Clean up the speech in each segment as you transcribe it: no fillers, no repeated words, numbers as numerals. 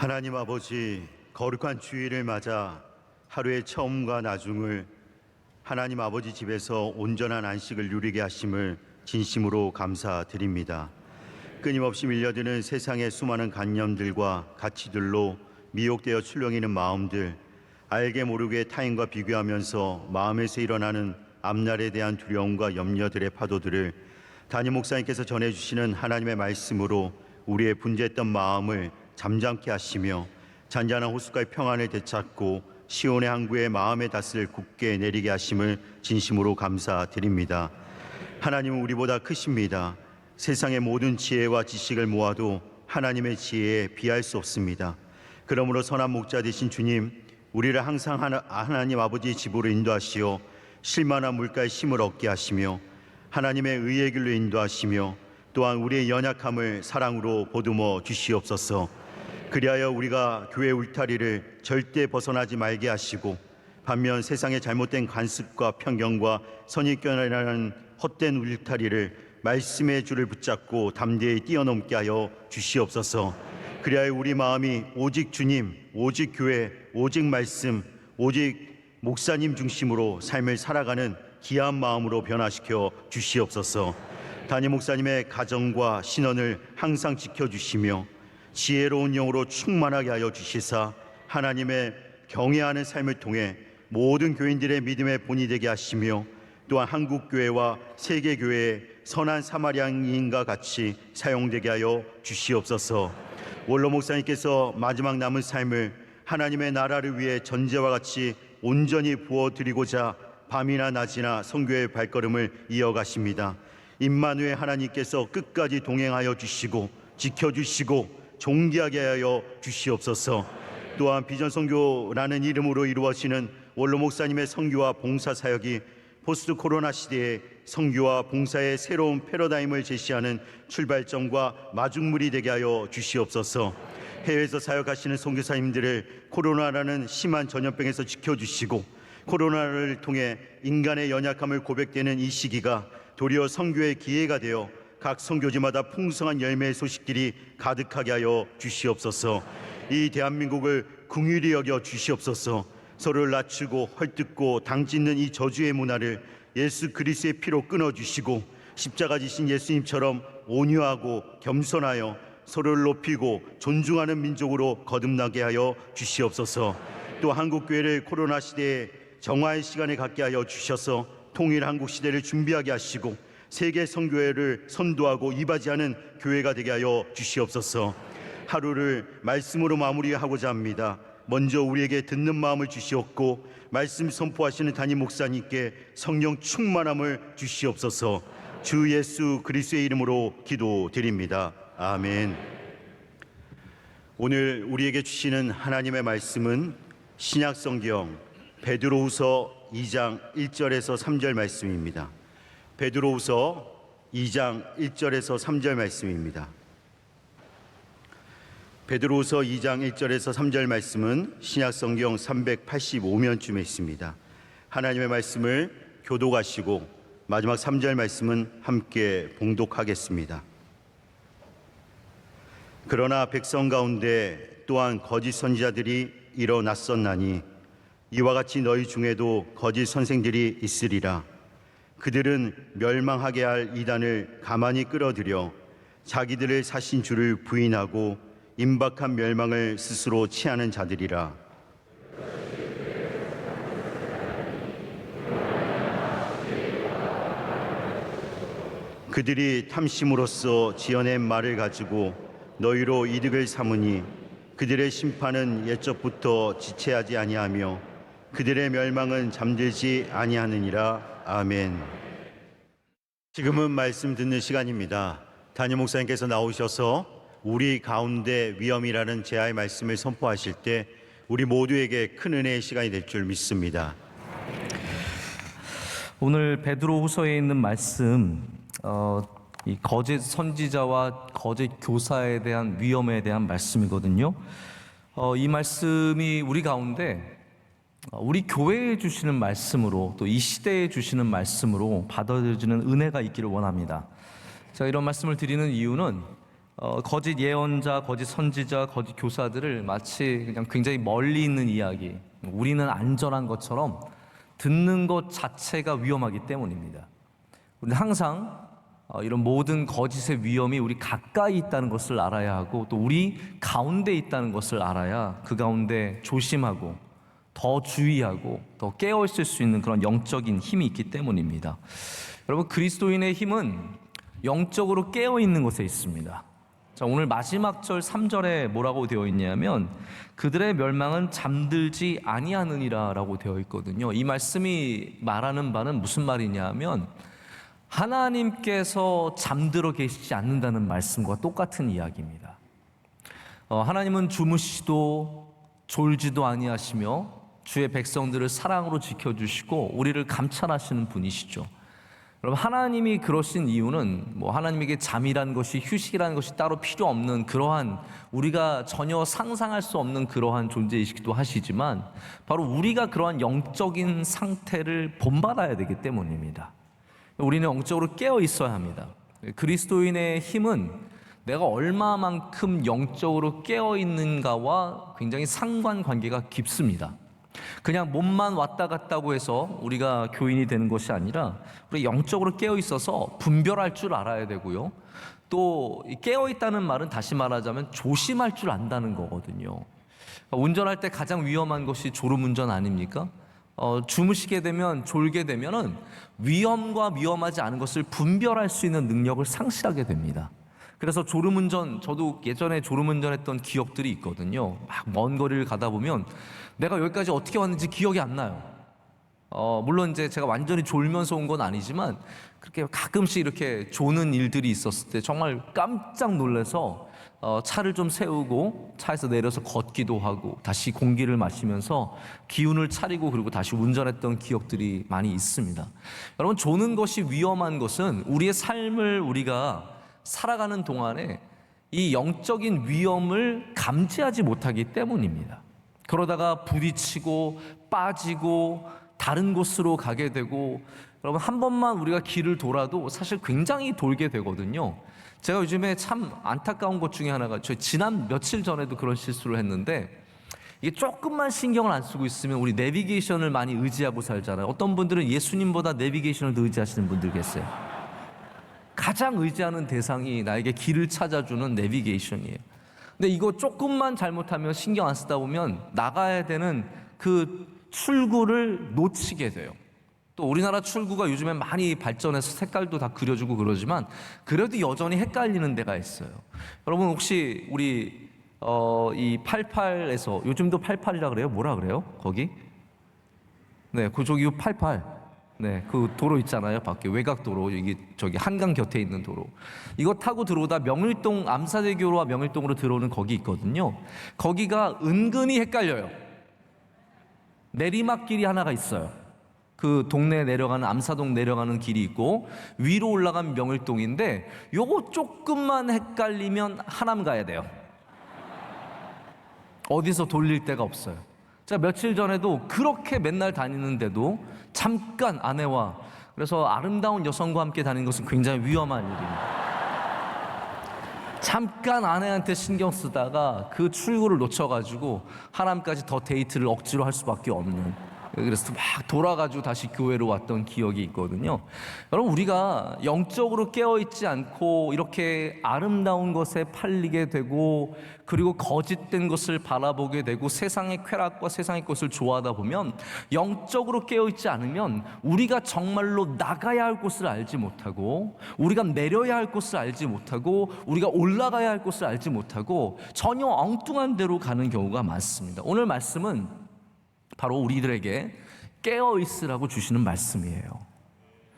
하나님 아버지, 거룩한 주일을 맞아 하루의 처음과 나중을 하나님 아버지 집에서 온전한 안식을 누리게 하심을 진심으로 감사드립니다. 끊임없이 밀려드는 세상의 수많은 관념들과 가치들로 미혹되어 출렁이는 마음들, 알게 모르게 타인과 비교하면서 마음에서 일어나는 앞날에 대한 두려움과 염려들의 파도들을 담임 목사님께서 전해주시는 하나님의 말씀으로 우리의 분주했던 마음을 잠잠케 하시며 잔잔한 호숫가의 평안을 되찾고 시온의 항구에 마음의 닷을 굳게 내리게 하심을 진심으로 감사드립니다. 하나님은 우리보다 크십니다. 세상의 모든 지혜와 지식을 모아도 하나님의 지혜에 비할 수 없습니다. 그러므로 선한 목자 되신 주님, 우리를 항상 하나님 아버지의 집으로 인도하시어 쉴만한 물가에 힘을 얻게 하시며 하나님의 의의 길로 인도하시며 또한 우리의 연약함을 사랑으로 보듬어 주시옵소서. 그리하여 우리가 교회 울타리를 절대 벗어나지 말게 하시고 반면 세상의 잘못된 관습과 편견과 선입견이라는 헛된 울타리를 말씀의 줄을 붙잡고 담대히 뛰어넘게 하여 주시옵소서. 그리하여 우리 마음이 오직 주님, 오직 교회, 오직 말씀, 오직 목사님 중심으로 삶을 살아가는 귀한 마음으로 변화시켜 주시옵소서. 담임 목사님의 가정과 신원을 항상 지켜주시며 지혜로운 영으로 충만하게 하여 주시사 하나님의 경외하는 삶을 통해 모든 교인들의 믿음의 본이 되게 하시며 또한 한국교회와 세계교회의 선한 사마리아인과 같이 사용되게 하여 주시옵소서. 원로 목사님께서 마지막 남은 삶을 하나님의 나라를 위해 전제와 같이 온전히 부어드리고자 밤이나 낮이나 선교의 발걸음을 이어가십니다. 임마누엘 하나님께서 끝까지 동행하여 주시고 지켜주시고 존귀하게 하여 주시옵소서. 또한 비전선교라는 이름으로 이루어지는 원로 목사님의 선교와 봉사 사역이 포스트 코로나 시대에 선교와 봉사의 새로운 패러다임을 제시하는 출발점과 마중물이 되게 하여 주시옵소서. 해외에서 사역하시는 선교사님들을 코로나라는 심한 전염병에서 지켜주시고 코로나를 통해 인간의 연약함을 고백되는 이 시기가 도리어 선교의 기회가 되어 각 선교지마다 풍성한 열매의 소식들이 가득하게 하여 주시옵소서. 이 대한민국을 긍휼히 여겨 주시옵소서. 서로를 낮추고 헐뜯고 당짓는 이 저주의 문화를 예수 그리스도의 피로 끊어주시고 십자가 지신 예수님처럼 온유하고 겸손하여 서로를 높이고 존중하는 민족으로 거듭나게 하여 주시옵소서. 또 한국교회를 코로나 시대에 정화의 시간을 갖게 하여 주셔서 통일 한국 시대를 준비하게 하시고 세계 선교회를 선도하고 이바지하는 교회가 되게 하여 주시옵소서. 하루를 말씀으로 마무리하고자 합니다. 먼저 우리에게 듣는 마음을 주시옵고 말씀 선포하시는 담임 목사님께 성령 충만함을 주시옵소서. 주 예수 그리스도의 이름으로 기도드립니다. 아멘. 오늘 우리에게 주시는 하나님의 말씀은 신약성경 베드로후서 2장 1절에서 3절 말씀입니다. 베드로후서 2장 1절에서 3절 말씀입니다. 베드로후서 2장 1절에서 3절 말씀은 신약성경 385면쯤에 있습니다. 하나님의 말씀을 교독하시고 마지막 3절 말씀은 함께 봉독하겠습니다. 그러나 백성 가운데 또한 거짓 선지자들이 일어났었나니 이와 같이 너희 중에도 거짓 선생들이 있으리라. 그들은 멸망하게 할 이단을 가만히 끌어들여 자기들을 사신 주를 부인하고 임박한 멸망을 스스로 취하는 자들이라. 그들이 탐심으로써 지어낸 말을 가지고 너희로 이득을 삼으니 그들의 심판은 옛적부터 지체하지 아니하며 그들의 멸망은 잠들지 아니하느니라. 아멘. 지금은 말씀 듣는 시간입니다. 담임 목사님께서 나오셔서 우리 가운데 위험이라는 제아의 말씀을 선포하실 때 우리 모두에게 큰 은혜의 시간이 될 줄 믿습니다. 오늘 베드로후서에 있는 말씀, 이 거짓 선지자와 거짓 교사에 대한 위험에 대한 말씀이거든요. 이 말씀이 우리 가운데 우리 교회에 주시는 말씀으로 또 이 시대에 주시는 말씀으로 받아들여지는 은혜가 있기를 원합니다. 제가 이런 말씀을 드리는 이유는 거짓 예언자, 거짓 선지자, 거짓 교사들을 마치 그냥 굉장히 멀리 있는 이야기, 우리는 안전한 것처럼 듣는 것 자체가 위험하기 때문입니다. 우리는 항상 이런 모든 거짓의 위험이 우리 가까이 있다는 것을 알아야 하고, 또 우리 가운데 있다는 것을 알아야 그 가운데 조심하고 더 주의하고 더 깨어 있을 수 있는 그런 영적인 힘이 있기 때문입니다. 여러분, 그리스도인의 힘은 영적으로 깨어 있는 곳에 있습니다. 자, 오늘 마지막 절 3절에 뭐라고 되어 있냐면 그들의 멸망은 잠들지 아니하느니라라고 되어 있거든요. 이 말씀이 말하는 바는 무슨 말이냐면 하나님께서 잠들어 계시지 않는다는 말씀과 똑같은 이야기입니다. 하나님은 주무시도 졸지도 아니하시며 주의 백성들을 사랑으로 지켜주시고 우리를 감찰하시는 분이시죠. 여러분, 하나님이 그러신 이유는 하나님에게 잠이라는 것이, 휴식이라는 것이 따로 필요 없는 그러한, 우리가 전혀 상상할 수 없는 그러한 존재이시기도 하시지만 바로 우리가 그러한 영적인 상태를 본받아야 되기 때문입니다. 우리는 영적으로 깨어 있어야 합니다. 그리스도인의 힘은 내가 얼마만큼 영적으로 깨어 있는가와 굉장히 상관관계가 깊습니다. 그냥 몸만 왔다 갔다고 해서 우리가 교인이 되는 것이 아니라 우리 영적으로 깨어 있어서 분별할 줄 알아야 되고요. 또 깨어 있다는 말은 다시 말하자면 조심할 줄 안다는 거거든요. 운전할 때 가장 위험한 것이 졸음운전 아닙니까? 주무시게 되면, 졸게 되면은 위험과 위험하지 않은 것을 분별할 수 있는 능력을 상실하게 됩니다. 그래서 졸음운전, 저도 예전에 졸음운전했던 기억들이 있거든요. 막 먼 거리를 가다 보면 내가 여기까지 어떻게 왔는지 기억이 안 나요. 물론 이제 제가 완전히 졸면서 온 건 아니지만 그렇게 가끔씩 이렇게 조는 일들이 있었을 때 정말 깜짝 놀라서 차를 좀 세우고 차에서 내려서 걷기도 하고 다시 공기를 마시면서 기운을 차리고 그리고 다시 운전했던 기억들이 많이 있습니다. 여러분, 조는 것이 위험한 것은 우리의 삶을 우리가 살아가는 동안에 이 영적인 위험을 감지하지 못하기 때문입니다. 그러다가 부딪히고 빠지고 다른 곳으로 가게 되고, 여러분, 한 번만 우리가 길을 돌아도 사실 굉장히 돌게 되거든요. 제가 요즘에 참 안타까운 것 중에 하나가, 저 지난 며칠 전에도 그런 실수를 했는데, 이게 조금만 신경을 안 쓰고 있으면 우리 내비게이션을 많이 의지하고 살잖아요. 어떤 분들은 예수님보다 내비게이션을 더 의지하시는 분들 계세요. 가장 의지하는 대상이 나에게 길을 찾아주는 내비게이션이에요. 근데 이거 조금만 잘못하면, 신경 안 쓰다 보면 나가야 되는 그 출구를 놓치게 돼요. 또 우리나라 출구가 요즘에 많이 발전해서 색깔도 다 그려주고 그러지만 그래도 여전히 헷갈리는 데가 있어요. 여러분, 혹시 우리 이 88에서, 요즘도 88이라 그래요? 뭐라 그래요? 거기? 네, 그쪽이 88. 네, 그 도로 있잖아요. 밖에 외곽도로, 여기 저기 한강 곁에 있는 도로. 이거 타고 들어오다 명일동, 암사대교로와 명일동으로 들어오는 거기 있거든요. 거기가 은근히 헷갈려요. 내리막길이 하나가 있어요. 그 동네 내려가는, 암사동 내려가는 길이 있고 위로 올라가면 명일동인데, 요거 조금만 헷갈리면 하남 가야 돼요. 어디서 돌릴 데가 없어요. 제가 며칠 전에도 그렇게 맨날 다니는데도 잠깐 아내와, 그래서 아름다운 여성과 함께 다니는 것은 굉장히 위험한 일입니다. 잠깐 아내한테 신경 쓰다가 그 출구를 놓쳐가지고 하남까지 더 데이트를 억지로 할 수밖에 없는, 그래서 막 돌아가지고 다시 교회로 왔던 기억이 있거든요. 여러분, 우리가 영적으로 깨어있지 않고 이렇게 아름다운 것에 팔리게 되고, 그리고 거짓된 것을 바라보게 되고 세상의 쾌락과 세상의 것을 좋아하다 보면, 영적으로 깨어있지 않으면 우리가 정말로 나가야 할 곳을 알지 못하고, 우리가 내려야 할 곳을 알지 못하고, 우리가 올라가야 할 곳을 알지 못하고 전혀 엉뚱한 데로 가는 경우가 많습니다. 오늘 말씀은 바로 우리들에게 깨어있으라고 주시는 말씀이에요.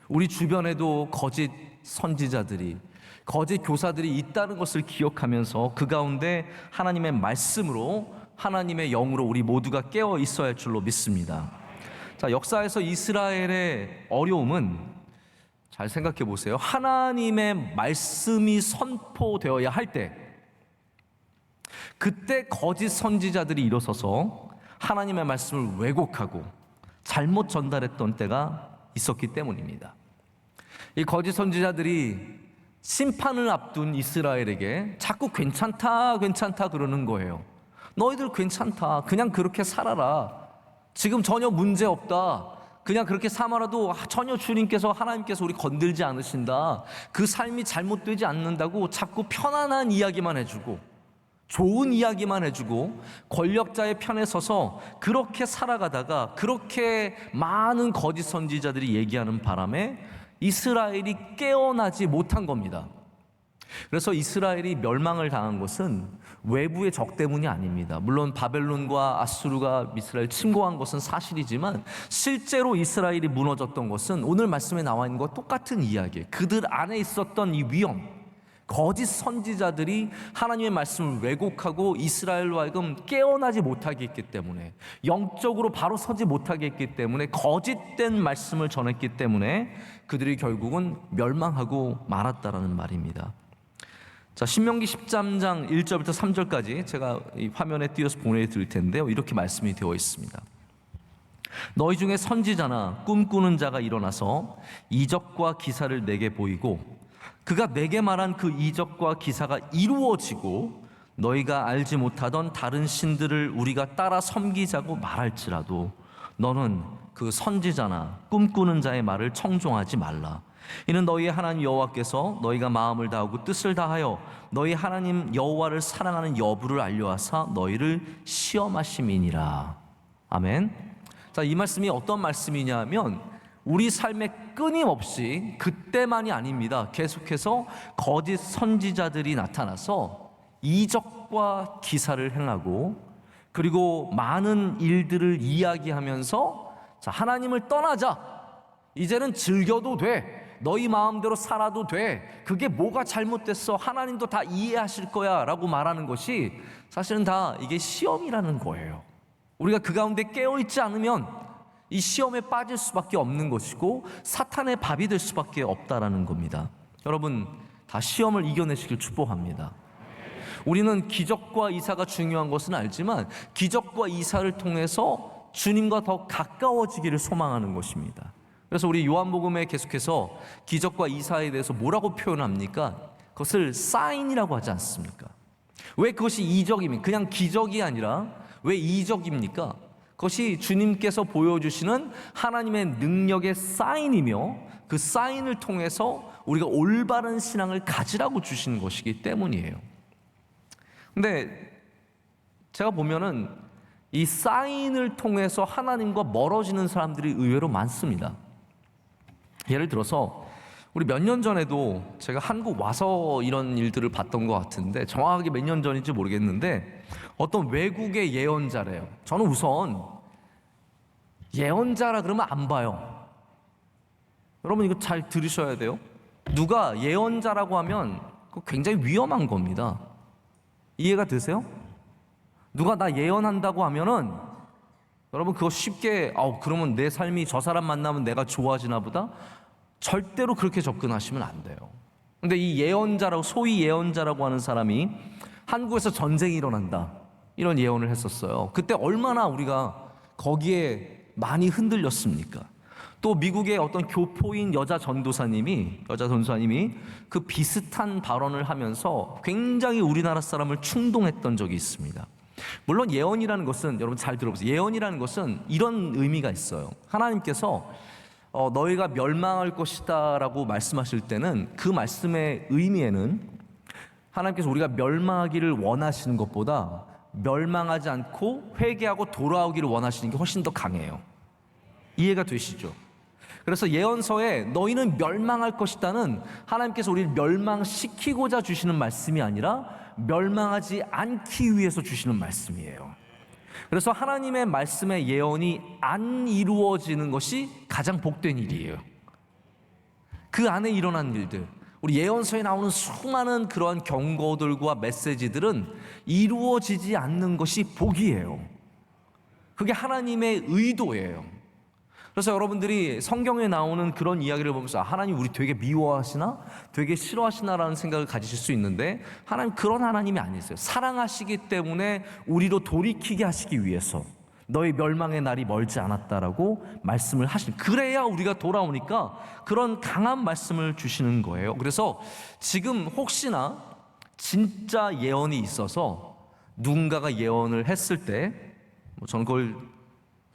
우리 주변에도 거짓 선지자들이, 거짓 교사들이 있다는 것을 기억하면서 그 가운데 하나님의 말씀으로, 하나님의 영으로 우리 모두가 깨어 있어야 할 줄로 믿습니다. 자, 역사에서 이스라엘의 어려움은, 잘 생각해 보세요. 하나님의 말씀이 선포되어야 할 때, 그때 거짓 선지자들이 일어서서 하나님의 말씀을 왜곡하고 잘못 전달했던 때가 있었기 때문입니다. 이 거짓 선지자들이 심판을 앞둔 이스라엘에게 자꾸 괜찮다 괜찮다 그러는 거예요. 너희들 괜찮다, 그냥 그렇게 살아라, 지금 전혀 문제 없다, 그냥 그렇게 살아도 전혀 주님께서, 하나님께서 우리 건들지 않으신다, 그 삶이 잘못되지 않는다고 자꾸 편안한 이야기만 해주고 좋은 이야기만 해주고 권력자의 편에 서서 그렇게 살아가다가 그렇게 많은 거짓 선지자들이 얘기하는 바람에 이스라엘이 깨어나지 못한 겁니다. 그래서 이스라엘이 멸망을 당한 것은 외부의 적 때문이 아닙니다. 물론 바벨론과 아수르가 이스라엘 침공한 것은 사실이지만 실제로 이스라엘이 무너졌던 것은 오늘 말씀에 나와 있는 것과 똑같은 이야기예요. 그들 안에 있었던 이 위험, 거짓 선지자들이 하나님의 말씀을 왜곡하고 이스라엘로 하여금 깨어나지 못하게 했기 때문에, 영적으로 바로 서지 못하게 했기 때문에, 거짓된 말씀을 전했기 때문에 그들이 결국은 멸망하고 말았다라는 말입니다. 자, 신명기 13장 1절부터 3절까지 제가 이 화면에 띄어서 보내드릴 텐데요, 이렇게 말씀이 되어 있습니다. 너희 중에 선지자나 꿈꾸는 자가 일어나서 이적과 기사를 내게 보이고 그가 내게 말한 그 이적과 기사가 이루어지고 너희가 알지 못하던 다른 신들을 우리가 따라 섬기자고 말할지라도 너는 그 선지자나 꿈꾸는 자의 말을 청종하지 말라. 이는 너희의 하나님 여호와께서 너희가 마음을 다하고 뜻을 다하여 너희 하나님 여호와를 사랑하는 여부를 알려하사 너희를 시험하심이니라. 아멘. 자, 이 말씀이 어떤 말씀이냐면 우리 삶에 끊임없이, 그때만이 아닙니다, 계속해서 거짓 선지자들이 나타나서 이적과 기사를 행하고 그리고 많은 일들을 이야기하면서 자, 하나님을 떠나자, 이제는 즐겨도 돼, 너희 마음대로 살아도 돼, 그게 뭐가 잘못됐어, 하나님도 다 이해하실 거야 라고 말하는 것이 사실은 다 이게 시험이라는 거예요. 우리가 그 가운데 깨어있지 않으면 이 시험에 빠질 수밖에 없는 것이고 사탄의 밥이 될 수밖에 없다라는 겁니다. 여러분, 다 시험을 이겨내시길 축복합니다. 우리는 기적과 이사가 중요한 것은 알지만 기적과 이사를 통해서 주님과 더 가까워지기를 소망하는 것입니다. 그래서 우리 요한복음에 계속해서 기적과 이사에 대해서 뭐라고 표현합니까? 그것을 사인이라고 하지 않습니까? 왜 그것이 이적입니까? 그냥 기적이 아니라 왜 이적입니까? 그것이 주님께서 보여주시는 하나님의 능력의 사인이며 그 사인을 통해서 우리가 올바른 신앙을 가지라고 주시는 것이기 때문이에요. 근데 제가 보면은 이 사인을 통해서 하나님과 멀어지는 사람들이 의외로 많습니다. 예를 들어서 우리 몇 년 전에도 제가 한국 와서 이런 일들을 봤던 것 같은데, 정확하게 몇 년 전인지 모르겠는데 어떤 외국의 예언자래요. 저는 우선 예언자라 그러면 안 봐요. 여러분, 이거 잘 들으셔야 돼요. 누가 예언자라고 하면 그거 굉장히 위험한 겁니다. 이해가 되세요? 누가 나 예언한다고 하면은 여러분 그거 쉽게 그러면 내 삶이 저 사람 만나면 내가 좋아지나 보다, 절대로 그렇게 접근하시면 안 돼요. 근데 이 예언자라고, 소위 예언자라고 하는 사람이 한국에서 전쟁이 일어난다 이런 예언을 했었어요. 그때 얼마나 우리가 거기에 많이 흔들렸습니까? 또 미국의 어떤 교포인 여자 전도사님이 그 비슷한 발언을 하면서 굉장히 우리나라 사람을 충동했던 적이 있습니다. 물론 예언이라는 것은, 여러분 잘 들어보세요, 예언이라는 것은 이런 의미가 있어요. 하나님께서 너희가 멸망할 것이다 라고 말씀하실 때는 그 말씀의 의미에는 하나님께서 우리가 멸망하기를 원하시는 것보다 멸망하지 않고 회개하고 돌아오기를 원하시는 게 훨씬 더 강해요. 이해가 되시죠? 그래서 예언서에 너희는 멸망할 것이다는 하나님께서 우리를 멸망시키고자 주시는 말씀이 아니라 멸망하지 않기 위해서 주시는 말씀이에요. 그래서 하나님의 말씀의 예언이 안 이루어지는 것이 가장 복된 일이에요. 그 안에 일어난 일들, 우리 예언서에 나오는 수많은 그러한 경고들과 메시지들은 이루어지지 않는 것이 복이에요. 그게 하나님의 의도예요. 그래서 여러분들이 성경에 나오는 그런 이야기를 보면서 하나님 우리 되게 미워하시나? 되게 싫어하시나라는 생각을 가지실 수 있는데, 하나님 그런 하나님이 아니세요. 사랑하시기 때문에 우리로 돌이키게 하시기 위해서, 너의 멸망의 날이 멀지 않았다라고 말씀을 하신, 그래야 우리가 돌아오니까 그런 강한 말씀을 주시는 거예요. 그래서 지금 혹시나 진짜 예언이 있어서 누군가가 예언을 했을 때 저는 그걸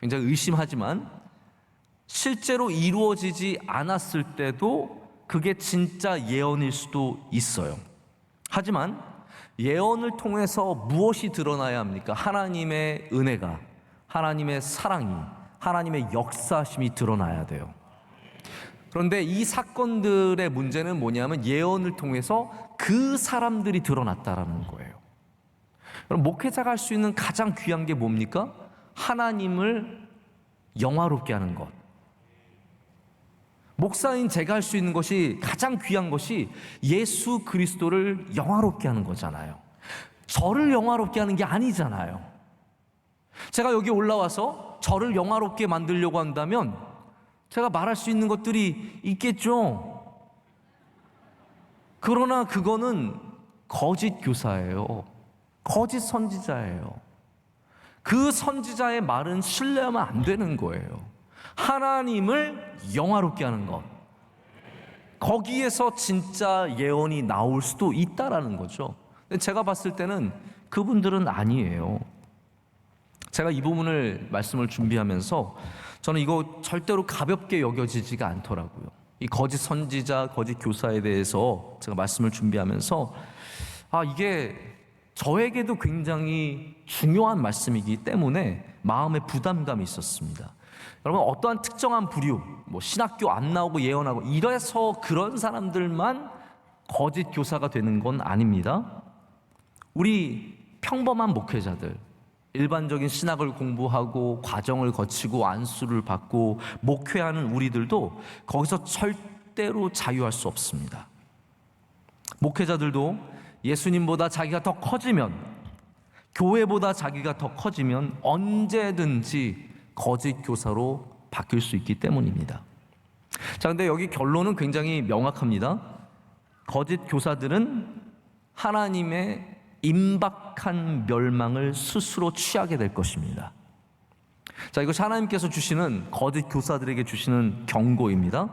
굉장히 의심하지만 실제로 이루어지지 않았을 때도 그게 진짜 예언일 수도 있어요. 하지만 예언을 통해서 무엇이 드러나야 합니까? 하나님의 은혜가, 하나님의 사랑이, 하나님의 역사심이 드러나야 돼요. 그런데 이 사건들의 문제는 뭐냐면 예언을 통해서 그 사람들이 드러났다라는 거예요. 그럼 목회자가 할 수 있는 가장 귀한 게 뭡니까? 하나님을 영화롭게 하는 것. 목사인 제가 할 수 있는 것이, 가장 귀한 것이 예수 그리스도를 영화롭게 하는 거잖아요. 저를 영화롭게 하는 게 아니잖아요. 제가 여기 올라와서 저를 영화롭게 만들려고 한다면 제가 말할 수 있는 것들이 있겠죠. 그러나 그거는 거짓 교사예요. 거짓 선지자예요. 그 선지자의 말은 신뢰하면 안 되는 거예요. 하나님을 영화롭게 하는 것, 거기에서 진짜 예언이 나올 수도 있다라는 거죠. 근데 제가 봤을 때는 그분들은 아니에요. 제가 이 부분을 말씀을 준비하면서 저는 이거 절대로 가볍게 여겨지지가 않더라고요. 이 거짓 선지자, 거짓 교사에 대해서 제가 말씀을 준비하면서 이게 저에게도 굉장히 중요한 말씀이기 때문에 마음에 부담감이 있었습니다. 여러분, 어떠한 특정한 부류, 신학교 안 나오고 예언하고 이래서 그런 사람들만 거짓 교사가 되는 건 아닙니다. 우리 평범한 목회자들, 일반적인 신학을 공부하고 과정을 거치고 안수를 받고 목회하는 우리들도 거기서 절대로 자유할 수 없습니다. 목회자들도 예수님보다 자기가 더 커지면, 교회보다 자기가 더 커지면 언제든지 거짓 교사로 바뀔 수 있기 때문입니다. 자, 근데 여기 결론은 굉장히 명확합니다. 거짓 교사들은 하나님의 임박한 멸망을 스스로 취하게 될 것입니다. 자, 이것이 하나님께서 주시는, 거짓 교사들에게 주시는 경고입니다.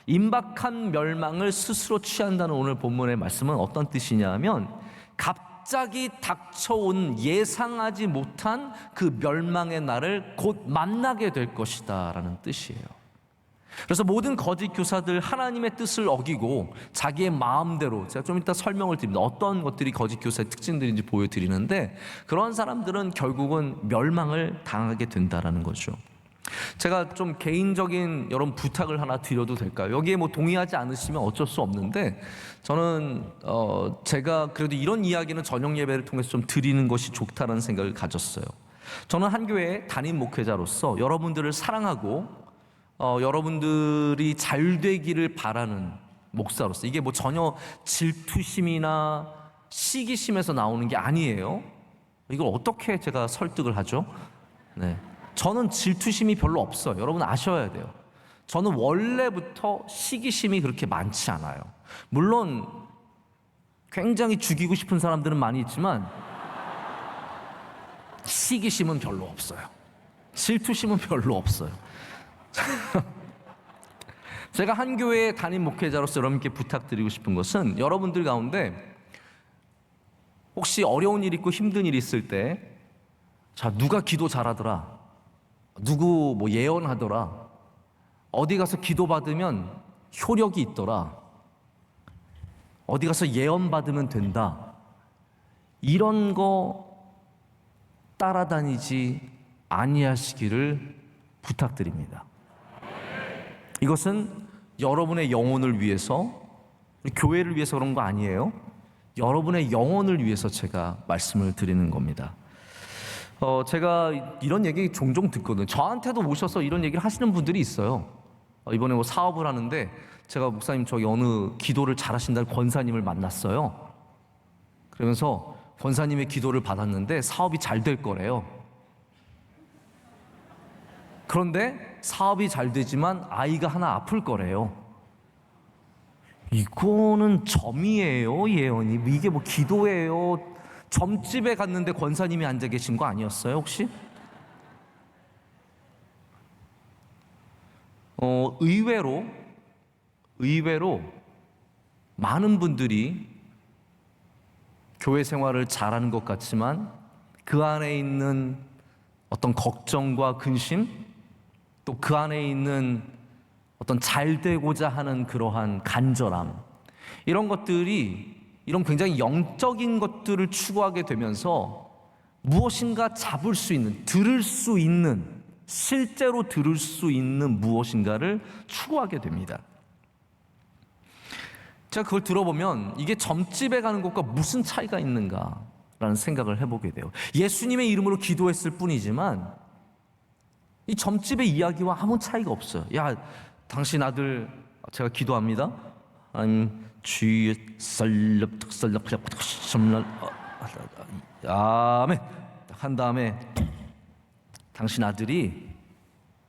임박한 멸망을 스스로 취한다는 오늘 본문의 말씀은 어떤 뜻이냐 하면, 갑자기 닥쳐온 예상하지 못한 그 멸망의 날을 곧 만나게 될 것이다 라는 뜻이에요. 그래서 모든 거짓 교사들, 하나님의 뜻을 어기고 자기의 마음대로, 제가 좀 이따 설명을 드립니다. 어떤 것들이 거짓 교사의 특징들인지 보여드리는데, 그런 사람들은 결국은 멸망을 당하게 된다라는 거죠. 제가 좀 개인적인 여러분 부탁을 하나 드려도 될까요? 여기에 동의하지 않으시면 어쩔 수 없는데, 저는 제가 그래도 이런 이야기는 저녁 예배를 통해서 좀 드리는 것이 좋다는 생각을 가졌어요. 저는 한 교회 담임 목회자로서 여러분들을 사랑하고 여러분들이 잘 되기를 바라는 목사로서, 이게 전혀 질투심이나 시기심에서 나오는 게 아니에요. 이걸 어떻게 제가 설득을 하죠? 네. 저는 질투심이 별로 없어요. 여러분 아셔야 돼요. 저는 원래부터 시기심이 그렇게 많지 않아요. 물론 굉장히 죽이고 싶은 사람들은 많이 있지만 시기심은 별로 없어요. 질투심은 별로 없어요. 제가 한 교회의 담임 목회자로서 여러분께 부탁드리고 싶은 것은, 여러분들 가운데 혹시 어려운 일 있고 힘든 일 있을 때, 자, 누가 기도 잘하더라, 누구 예언하더라, 어디 가서 기도 받으면 효력이 있더라, 어디 가서 예언 받으면 된다, 이런 거 따라다니지 아니하시기를 부탁드립니다. 이것은 여러분의 영혼을 위해서, 교회를 위해서 그런 거 아니에요. 여러분의 영혼을 위해서 제가 말씀을 드리는 겁니다. 제가 이런 얘기 종종 듣거든요. 저한테도 오셔서 이런 얘기를 하시는 분들이 있어요. 이번에 사업을 하는데 제가 목사님 저기 어느 기도를 잘하신다는 권사님을 만났어요. 그러면서 권사님의 기도를 받았는데 사업이 잘 될 거래요. 그런데 사업이 잘 되지만 아이가 하나 아플 거래요. 이거는 점이에요, 예언이? 이게 기도예요? 점집에 갔는데 권사님이 앉아 계신 거 아니었어요, 혹시? 의외로 많은 분들이 교회 생활을 잘하는 것 같지만 그 안에 있는 어떤 걱정과 근심, 또 그 안에 있는 어떤 잘 되고자 하는 그러한 간절함, 이런 굉장히 영적인 것들을 추구하게 되면서 무엇인가 잡을 수 있는, 실제로 들을 수 있는 무엇인가를 추구하게 됩니다. 제가 그걸 들어보면 이게 점집에 가는 것과 무슨 차이가 있는가라는 생각을 해보게 돼요. 예수님의 이름으로 기도했을 뿐이지만 이 점집의 이야기와 아무 차이가 없어요. 야, 당신 아들, 제가 기도합니다. 주의 아멘 한 다음에 당신 아들이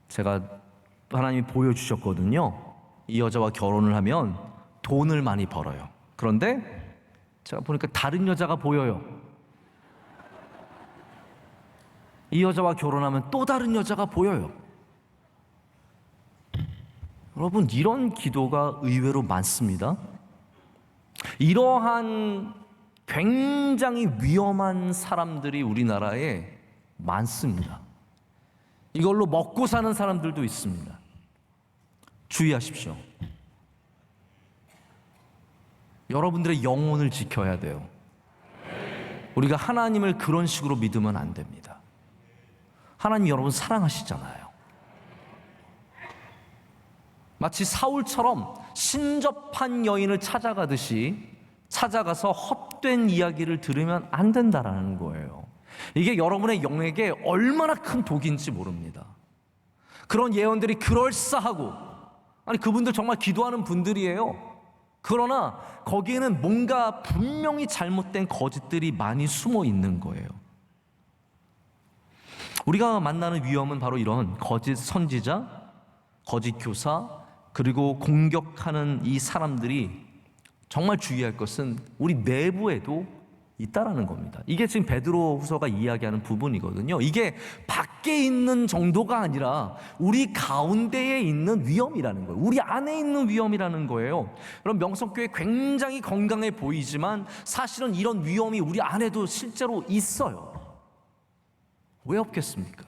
제가 하나님이 보여주셨거든요. 이 여자와 결혼을 하면 돈을 많이 벌어요. 그런데 제가 보니까 다른 여자가 보여요. 이 여자와 결혼하면 또 다른 여자가 보여요. 여러분, 이런 기도가 의외로 많습니다. 이러한 굉장히 위험한 사람들이 우리나라에 많습니다. 이걸로 먹고 사는 사람들도 있습니다. 주의하십시오. 여러분들의 영혼을 지켜야 돼요. 우리가 하나님을 그런 식으로 믿으면 안 됩니다. 하나님 여러분 사랑하시잖아요. 마치 사울처럼 신접한 여인을 찾아가서 헛된 이야기를 들으면 안 된다라는 거예요. 이게 여러분의 영에게 얼마나 큰 독인지 모릅니다. 그런 예언들이 그럴싸하고, 아니 그분들 정말 기도하는 분들이에요. 그러나 거기에는 뭔가 분명히 잘못된 거짓들이 많이 숨어 있는 거예요. 우리가 만나는 위험은 바로 이런 거짓 선지자, 거짓 교사, 그리고 공격하는 이 사람들이 정말 주의할 것은 우리 내부에도 있다라는 겁니다. 이게 지금 베드로후서가 이야기하는 부분이거든요. 이게 밖에 있는 정도가 아니라 우리 가운데에 있는 위험이라는 거예요. 우리 안에 있는 위험이라는 거예요. 그럼 명성교회 굉장히 건강해 보이지만 사실은 이런 위험이 우리 안에도 실제로 있어요. 왜 없겠습니까?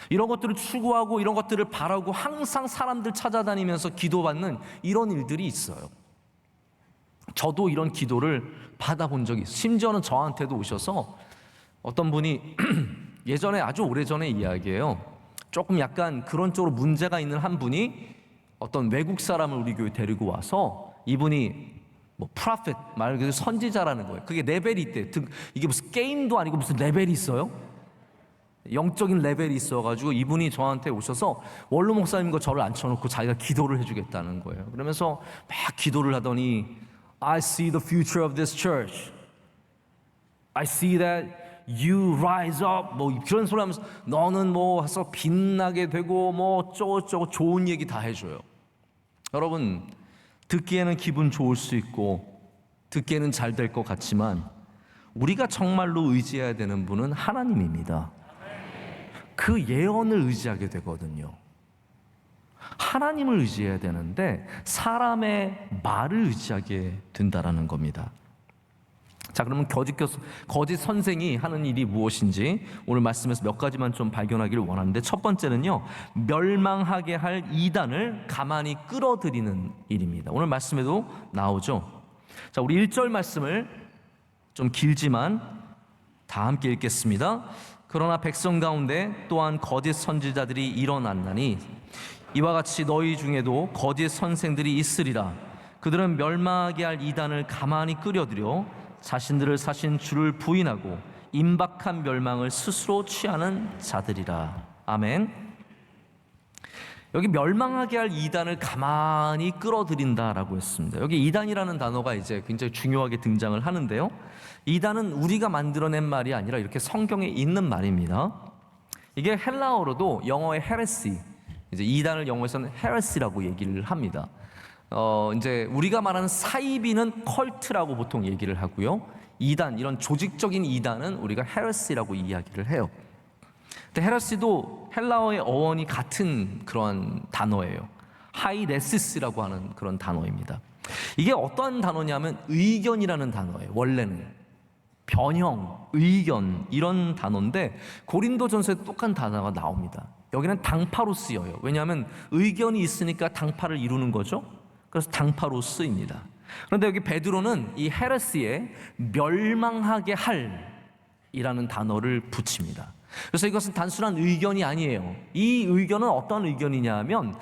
이런 것들을 추구하고 이런 것들을 바라고 항상 사람들 찾아다니면서 기도받는 이런 일들이 있어요. 저도 이런 기도를 받아본 적이 있어요. 심지어는 저한테도 오셔서 어떤 분이 예전에 아주 오래전의 이야기예요. 조금 약간 그런 쪽으로 문제가 있는 한 분이 어떤 외국 사람을 우리 교회 데리고 와서 이분이 프로핏 말 그대로 선지자라는 거예요. 그게 레벨이 있대. 이게 무슨 게임도 아니고 무슨 레벨이 있어요? 영적인 레벨이 있어가지고 이분이 저한테 오셔서 원로 목사님과 저를 앉혀놓고 자기가 기도를 해주겠다는 거예요. 그러면서 막 기도를 하더니 I see the future of this church. I see that you rise up. 그런 소리 하면서 너는 해서 빛나게 되고 어쩌고저쩌고 좋은 얘기 다 해줘요. 여러분, 듣기에는 기분 좋을 수 있고 듣기에는 잘 될 것 같지만 우리가 정말로 의지해야 되는 분은 하나님입니다. 그 예언을 의지하게 되거든요. 하나님을 의지해야 되는데 사람의 말을 의지하게 된다라는 겁니다. 자, 그러면 거짓 선생이 하는 일이 무엇인지 오늘 말씀에서 몇 가지만 좀 발견하기를 원하는데, 첫 번째는요, 멸망하게 할 이단을 가만히 끌어들이는 일입니다. 오늘 말씀에도 나오죠. 자, 우리 1절 말씀을 좀 길지만 다 함께 읽겠습니다. 그러나 백성 가운데 또한 거짓 선지자들이 일어났나니 이와 같이 너희 중에도 거짓 선생들이 있으리라. 그들은 멸망하게 할 이단을 가만히 끌어들여 자신들을 사신 주를 부인하고 임박한 멸망을 스스로 취하는 자들이라. 아멘. 여기 멸망하게 할 이단을 가만히 끌어들인다라고 했습니다. 여기 이단이라는 단어가 이제 굉장히 중요하게 등장을 하는데요, 이단은 우리가 만들어낸 말이 아니라 이렇게 성경에 있는 말입니다. 이게 헬라어로도 영어의 헤레시, 이제 이단을 영어에서는 헤레시라고 얘기를 합니다. 이제 우리가 말하는 사이비는 컬트라고 보통 얘기를 하고요, 이단, 이런 조직적인 이단은 우리가 헤레시라고 이야기를 해요. 근데 헤라시도 헬라어의 어원이 같은 그런 단어예요. 하이레시스라고 하는 그런 단어입니다. 이게 어떠한 단어냐면 의견이라는 단어예요. 원래는 변형, 의견 이런 단어인데 고린도전서에 똑같은 단어가 나옵니다. 여기는 당파로 쓰여요. 왜냐하면 의견이 있으니까 당파를 이루는 거죠. 그래서 당파로 쓰입니다. 그런데 여기 베드로는 이 헤레스에 멸망하게 할이라는 단어를 붙입니다. 그래서 이것은 단순한 의견이 아니에요. 이 의견은 어떤 의견이냐면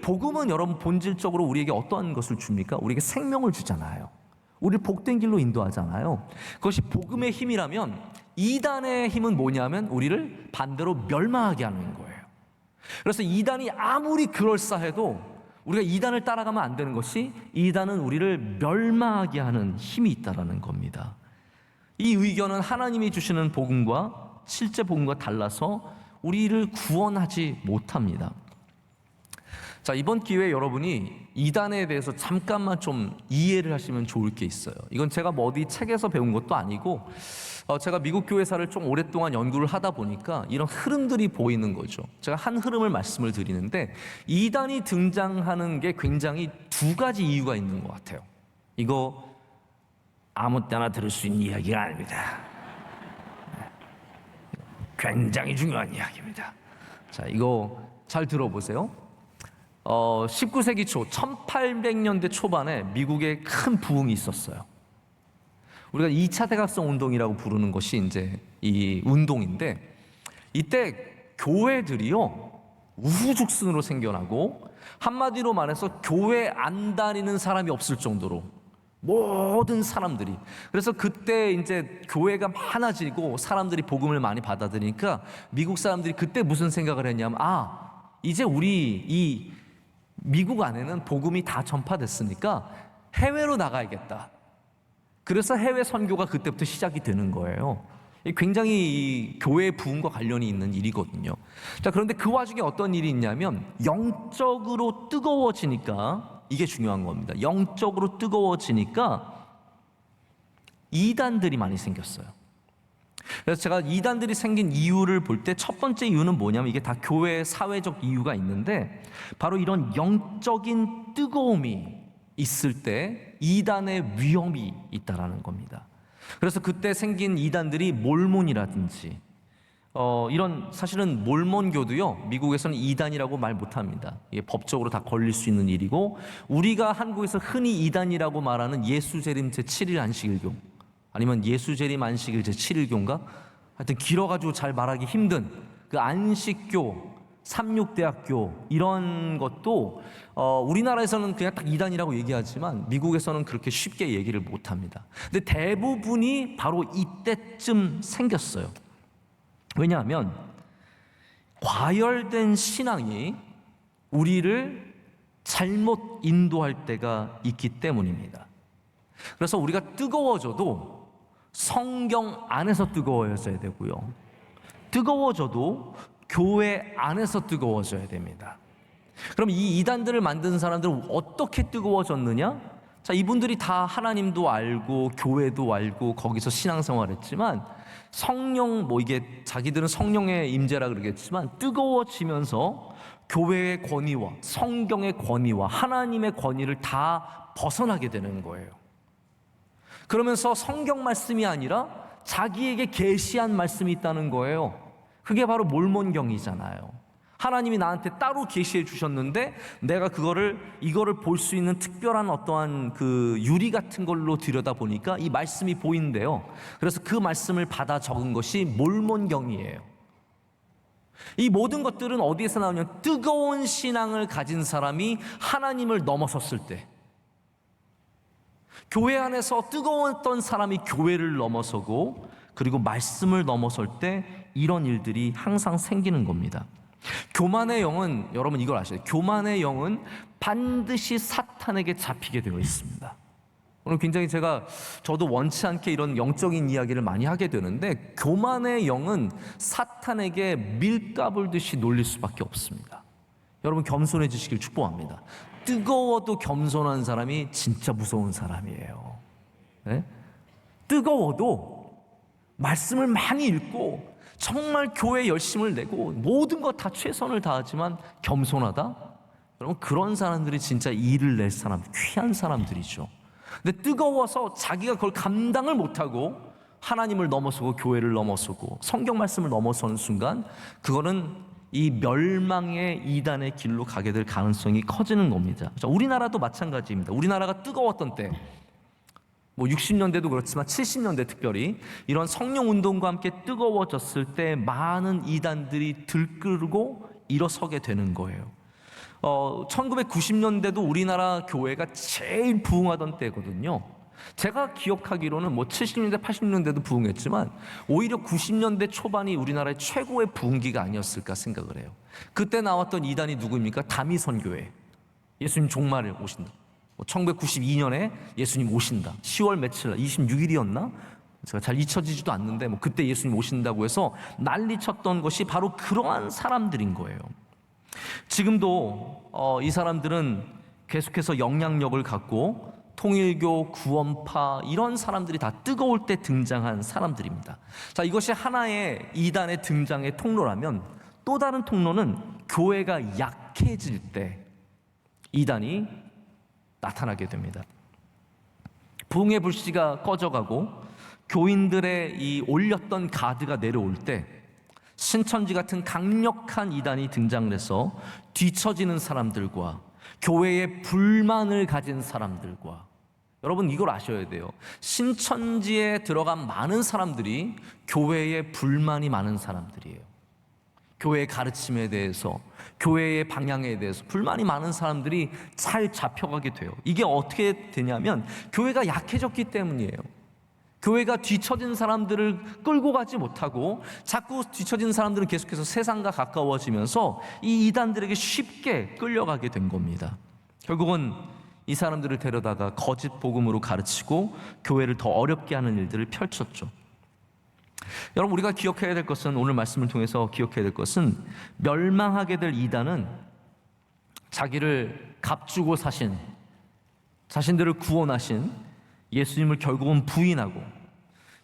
복음은 여러분 본질적으로 우리에게 어떠한 것을 줍니까? 우리에게 생명을 주잖아요. 우리를 복된 길로 인도하잖아요. 그것이 복음의 힘이라면 이단의 힘은 뭐냐면 우리를 반대로 멸망하게 하는 거예요. 그래서 이단이 아무리 그럴싸해도 우리가 이단을 따라가면 안 되는 것이 이단은 우리를 멸망하게 하는 힘이 있다는 겁니다. 이 의견은 하나님이 주시는 복음과 실제 복음과 달라서 우리를 구원하지 못합니다. 자, 이번 기회에 여러분이 이단에 대해서 잠깐만 좀 이해를 하시면 좋을 게 있어요. 이건 제가 어디 책에서 배운 것도 아니고 제가 미국 교회사를 좀 오랫동안 연구를 하다 보니까 이런 흐름들이 보이는 거죠. 제가 한 흐름을 말씀을 드리는데 이단이 등장하는 게 굉장히 두 가지 이유가 있는 것 같아요. 이거 아무 때나 들을 수 있는 이야기가 아닙니다. 굉장히 중요한 이야기입니다. 자, 이거 잘 들어보세요. 19세기 초 1800년대 초반에 미국에 큰 부흥이 있었어요. 우리가 2차 대각성 운동이라고 부르는 것이 이제 이 운동인데 이때 교회들이요 우후죽순으로 생겨나고 한마디로 말해서 교회 안 다니는 사람이 없을 정도로 모든 사람들이 그래서 그때 이제 교회가 많아지고 사람들이 복음을 많이 받아들이니까 미국 사람들이 그때 무슨 생각을 했냐면 이제 우리 이 미국 안에는 복음이 다 전파됐으니까 해외로 나가야겠다. 그래서 해외 선교가 그때부터 시작이 되는 거예요. 굉장히 이 교회 부흥과 관련이 있는 일이거든요. 자, 그런데 그 와중에 어떤 일이 있냐면 영적으로 뜨거워지니까 이게 중요한 겁니다. 영적으로 뜨거워지니까 이단들이 많이 생겼어요. 그래서 제가 이단들이 생긴 이유를 볼 때 첫 번째 이유는 뭐냐면 이게 다 교회 사회적 이유가 있는데 바로 이런 영적인 뜨거움이 있을 때 이단의 위험이 있다라는 겁니다. 그래서 그때 생긴 이단들이 몰몬이라든지 이런 사실은 몰몬교도요 미국에서는 이단이라고 말 못합니다. 이게 법적으로 다 걸릴 수 있는 일이고 우리가 한국에서 흔히 이단이라고 말하는 예수재림 제7일 안식일교 아니면 예수재림 안식일 제7일교인가 하여튼 길어가지고 잘 말하기 힘든 그 안식교 삼육대학교 이런 것도 우리나라에서는 그냥 딱 이단이라고 얘기하지만 미국에서는 그렇게 쉽게 얘기를 못합니다. 근데 대부분이 바로 이때쯤 생겼어요. 왜냐하면 과열된 신앙이 우리를 잘못 인도할 때가 있기 때문입니다. 그래서 우리가 뜨거워져도 성경 안에서 뜨거워져야 되고요. 뜨거워져도 교회 안에서 뜨거워져야 됩니다. 그럼 이 이단들을 만든 사람들은 어떻게 뜨거워졌느냐? 자, 이분들이 다 하나님도 알고 교회도 알고 거기서 신앙생활했지만 성령 이게 자기들은 성령의 임재라 그러겠지만 뜨거워지면서 교회의 권위와 성경의 권위와 하나님의 권위를 다 벗어나게 되는 거예요. 그러면서 성경 말씀이 아니라 자기에게 계시한 말씀이 있다는 거예요. 그게 바로 몰몬경이잖아요. 하나님이 나한테 따로 계시해 주셨는데 내가 이거를 볼 수 있는 특별한 어떠한 그 유리 같은 걸로 들여다 보니까 이 말씀이 보인대요. 그래서 그 말씀을 받아 적은 것이 몰몬경이에요. 이 모든 것들은 어디에서 나오냐면 뜨거운 신앙을 가진 사람이 하나님을 넘어섰을 때, 교회 안에서 뜨거웠던 사람이 교회를 넘어서고 그리고 말씀을 넘어설 때 이런 일들이 항상 생기는 겁니다. 교만의 영은 여러분 이걸 아셔야 돼요. 교만의 영은 반드시 사탄에게 잡히게 되어 있습니다. 오늘 굉장히 저도 원치 않게 이런 영적인 이야기를 많이 하게 되는데 교만의 영은 사탄에게 밀가불듯이 놀릴 수밖에 없습니다. 여러분 겸손해지시길 축복합니다. 뜨거워도 겸손한 사람이 진짜 무서운 사람이에요. 네? 뜨거워도 말씀을 많이 읽고 정말 교회에 열심을 내고 모든 것 다 최선을 다하지만 겸손하다? 여러분, 그런 사람들이 진짜 일을 낼 사람, 귀한 사람들이죠. 근데 뜨거워서 자기가 그걸 감당을 못하고 하나님을 넘어서고 교회를 넘어서고 성경 말씀을 넘어서는 순간 그거는 이 멸망의 이단의 길로 가게 될 가능성이 커지는 겁니다. 우리나라도 마찬가지입니다. 우리나라가 뜨거웠던 때, 60년대도 그렇지만 70년대 특별히 이런 성령운동과 함께 뜨거워졌을 때 많은 이단들이 들끓고 일어서게 되는 거예요. 1990년대도 우리나라 교회가 제일 부흥하던 때거든요. 제가 기억하기로는 70년대, 80년대도 부흥했지만 오히려 90년대 초반이 우리나라의 최고의 부흥기가 아니었을까 생각을 해요. 그때 나왔던 이단이 누구입니까? 다미선교회. 예수님 종말에 오신다. 1992년에 예수님 오신다. 10월 며칠 날 26일이었나? 제가 잘 잊혀지지도 않는데 그때 예수님 오신다고 해서 난리쳤던 것이 바로 그러한 사람들인 거예요. 지금도 이 사람들은 계속해서 영향력을 갖고 통일교, 구원파 이런 사람들이 다 뜨거울 때 등장한 사람들입니다. 자, 이것이 하나의 이단의 등장의 통로라면 또 다른 통로는 교회가 약해질 때 이단이 나타나게 됩니다. 부흥의 불씨가 꺼져가고 교인들의 이 올렸던 가드가 내려올 때 신천지 같은 강력한 이단이 등장을 해서 뒤처지는 사람들과 교회에 불만을 가진 사람들과, 여러분 이걸 아셔야 돼요. 신천지에 들어간 많은 사람들이 교회에 불만이 많은 사람들이에요. 교회의 가르침에 대해서, 교회의 방향에 대해서 불만이 많은 사람들이 잘 잡혀가게 돼요. 이게 어떻게 되냐면 교회가 약해졌기 때문이에요. 교회가 뒤처진 사람들을 끌고 가지 못하고 자꾸 뒤처진 사람들은 계속해서 세상과 가까워지면서 이 이단들에게 쉽게 끌려가게 된 겁니다. 결국은 이 사람들을 데려다가 거짓 복음으로 가르치고 교회를 더 어렵게 하는 일들을 펼쳤죠. 여러분, 우리가 기억해야 될 것은, 오늘 말씀을 통해서 기억해야 될 것은, 멸망하게 될 이단은 자기를 값주고 사신, 자신들을 구원하신 예수님을 결국은 부인하고,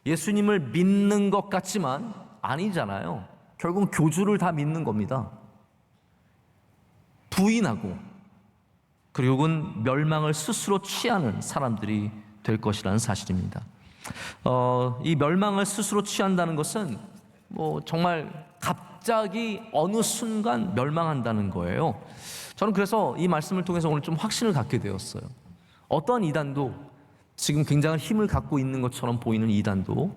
예수님을 믿는 것 같지만 아니잖아요. 결국은 교주를 다 믿는 겁니다. 부인하고 결국은 멸망을 스스로 취하는 사람들이 될 것이라는 사실입니다. 이 멸망을 스스로 취한다는 것은 정말 갑자기 어느 순간 멸망한다는 거예요. 저는 그래서 이 말씀을 통해서 오늘 좀 확신을 갖게 되었어요. 어떠한 이단도, 지금 굉장한 힘을 갖고 있는 것처럼 보이는 이단도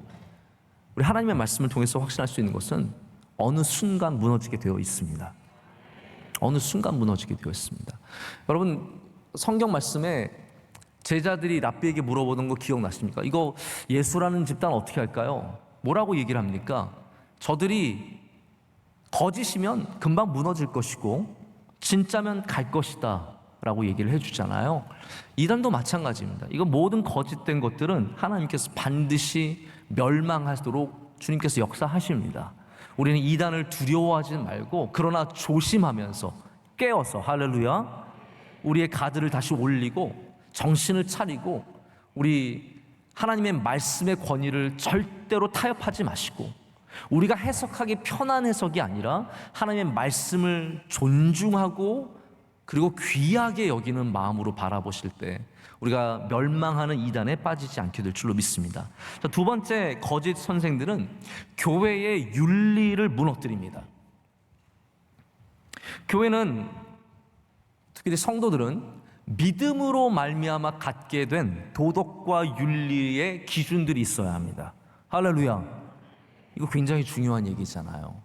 우리 하나님의 말씀을 통해서 확신할 수 있는 것은 어느 순간 무너지게 되어 있습니다. 어느 순간 무너지게 되어 있습니다. 여러분, 성경 말씀에 제자들이 랍비에게 물어보는 거 기억나십니까? 이거 예수라는 집단 어떻게 할까요? 뭐라고 얘기를 합니까? 저들이 거짓이면 금방 무너질 것이고 진짜면 갈 것이다 라고 얘기를 해주잖아요. 이단도 마찬가지입니다. 이거 모든 거짓된 것들은 하나님께서 반드시 멸망하도록 주님께서 역사하십니다. 우리는 이단을 두려워하지 말고, 그러나 조심하면서 깨어서, 할렐루야, 우리의 가드를 다시 올리고 정신을 차리고 우리 하나님의 말씀의 권위를 절대로 타협하지 마시고, 우리가 해석하기 편한 해석이 아니라 하나님의 말씀을 존중하고 그리고 귀하게 여기는 마음으로 바라보실 때 우리가 멸망하는 이단에 빠지지 않게 될 줄로 믿습니다. 자, 두 번째, 거짓 선생들은 교회의 윤리를 무너뜨립니다. 교회는, 특히 성도들은 믿음으로 말미암아 갖게 된 도덕과 윤리의 기준들이 있어야 합니다. 할렐루야. 이거 굉장히 중요한 얘기잖아요.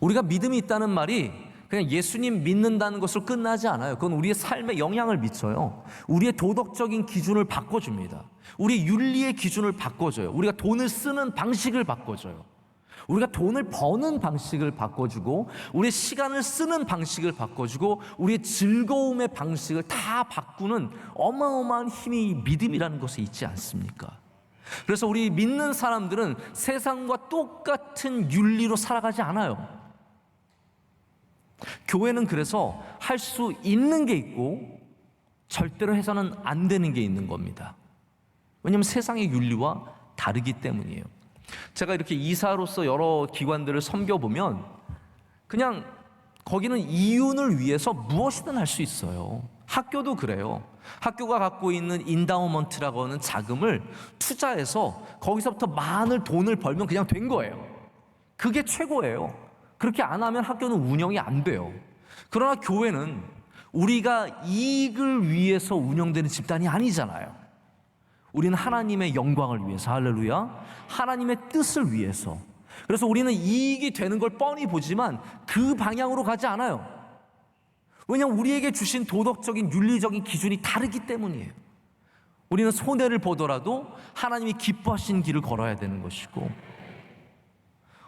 우리가 믿음이 있다는 말이 그냥 예수님 믿는다는 것으로 끝나지 않아요. 그건 우리의 삶에 영향을 미쳐요. 우리의 도덕적인 기준을 바꿔줍니다. 우리 윤리의 기준을 바꿔줘요. 우리가 돈을 쓰는 방식을 바꿔줘요. 우리가 돈을 버는 방식을 바꿔주고, 우리의 시간을 쓰는 방식을 바꿔주고, 우리의 즐거움의 방식을 다 바꾸는 어마어마한 힘이 믿음이라는 것에 있지 않습니까? 그래서 우리 믿는 사람들은 세상과 똑같은 윤리로 살아가지 않아요. 교회는 그래서 할 수 있는 게 있고 절대로 해서는 안 되는 게 있는 겁니다. 왜냐하면 세상의 윤리와 다르기 때문이에요. 제가 이렇게 이사로서 여러 기관들을 섬겨보면 그냥 거기는 이윤을 위해서 무엇이든 할 수 있어요. 학교도 그래요. 학교가 갖고 있는 인다우먼트라고 하는 자금을 투자해서 거기서부터 많은 돈을 벌면 그냥 된 거예요. 그게 최고예요. 그렇게 안 하면 학교는 운영이 안 돼요. 그러나 교회는 우리가 이익을 위해서 운영되는 집단이 아니잖아요. 우리는 하나님의 영광을 위해서, 할렐루야, 하나님의 뜻을 위해서. 그래서 우리는 이익이 되는 걸 뻔히 보지만 그 방향으로 가지 않아요. 왜냐하면 우리에게 주신 도덕적인 윤리적인 기준이 다르기 때문이에요. 우리는 손해를 보더라도 하나님이 기뻐하시는 길을 걸어야 되는 것이고,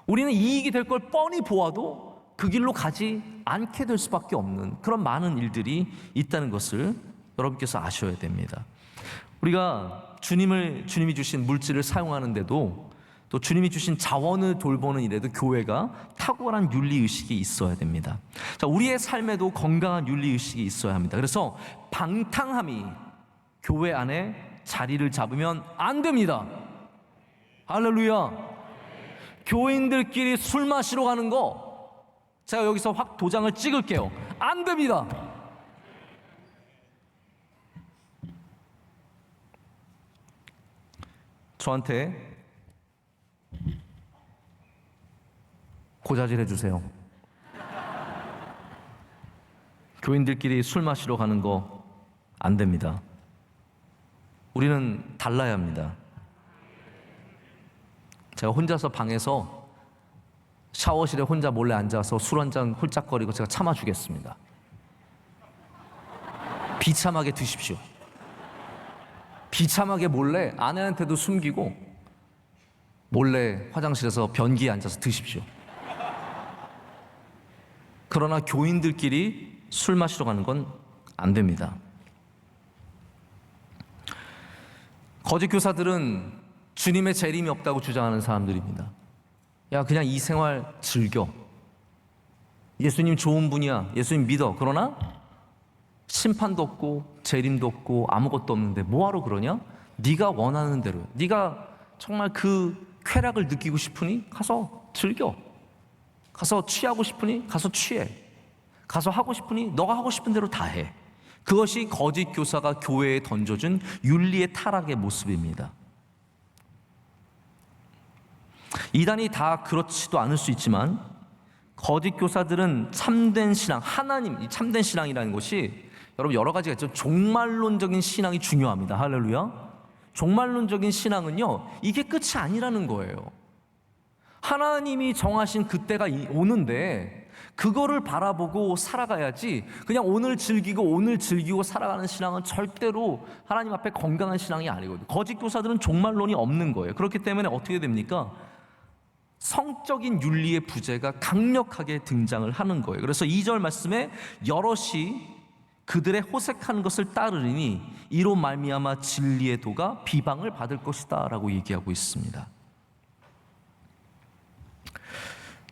우리는 이익이 될 걸 뻔히 보아도 그 길로 가지 않게 될 수밖에 없는 그런 많은 일들이 있다는 것을 여러분께서 아셔야 됩니다. 우리가 주님이 주신 물질을 사용하는데도, 또 주님이 주신 자원을 돌보는 일에도 교회가 탁월한 윤리의식이 있어야 됩니다. 자, 우리의 삶에도 건강한 윤리의식이 있어야 합니다. 그래서 방탕함이 교회 안에 자리를 잡으면 안 됩니다. 할렐루야. 교인들끼리 술 마시러 가는 거, 제가 여기서 확 도장을 찍을게요. 안 됩니다. 저한테 고자질 해주세요. 교인들끼리 술 마시러 가는 거 안 됩니다. 우리는 달라야 합니다. 제가 혼자서 방에서 샤워실에 혼자 몰래 앉아서 술 한 잔 홀짝거리고 제가 참아주겠습니다. 비참하게 드십시오. 비참하게 몰래 아내한테도 숨기고 몰래 화장실에서 변기에 앉아서 드십시오. 그러나 교인들끼리 술 마시러 가는 건 안 됩니다. 거짓 교사들은 주님의 재림이 없다고 주장하는 사람들입니다. 야, 그냥 이 생활 즐겨. 예수님 좋은 분이야. 예수님 믿어. 그러나 심판도 없고 재림도 없고 아무것도 없는데 뭐하러 그러냐? 네가 원하는 대로, 네가 정말 그 쾌락을 느끼고 싶으니 가서 즐겨. 가서 취하고 싶으니 가서 취해. 가서 하고 싶으니 너가 하고 싶은 대로 다 해. 그것이 거짓 교사가 교회에 던져준 윤리의 타락의 모습입니다. 이단이 다 그렇지도 않을 수 있지만 거짓 교사들은 참된 신앙, 하나님, 이 참된 신앙이라는 것이 여러분 여러 가지가 있죠. 종말론적인 신앙이 중요합니다. 할렐루야. 종말론적인 신앙은요, 이게 끝이 아니라는 거예요. 하나님이 정하신 그때가 오는데 그거를 바라보고 살아가야지, 그냥 오늘 즐기고 살아가는 신앙은 절대로 하나님 앞에 건강한 신앙이 아니거든요. 거짓 교사들은 종말론이 없는 거예요. 그렇기 때문에 어떻게 됩니까? 성적인 윤리의 부재가 강력하게 등장을 하는 거예요. 그래서 2절 말씀에 여럿이 그들의 호색한 것을 따르니 이로 말미암아 진리의 도가 비방을 받을 것이다 라고 얘기하고 있습니다.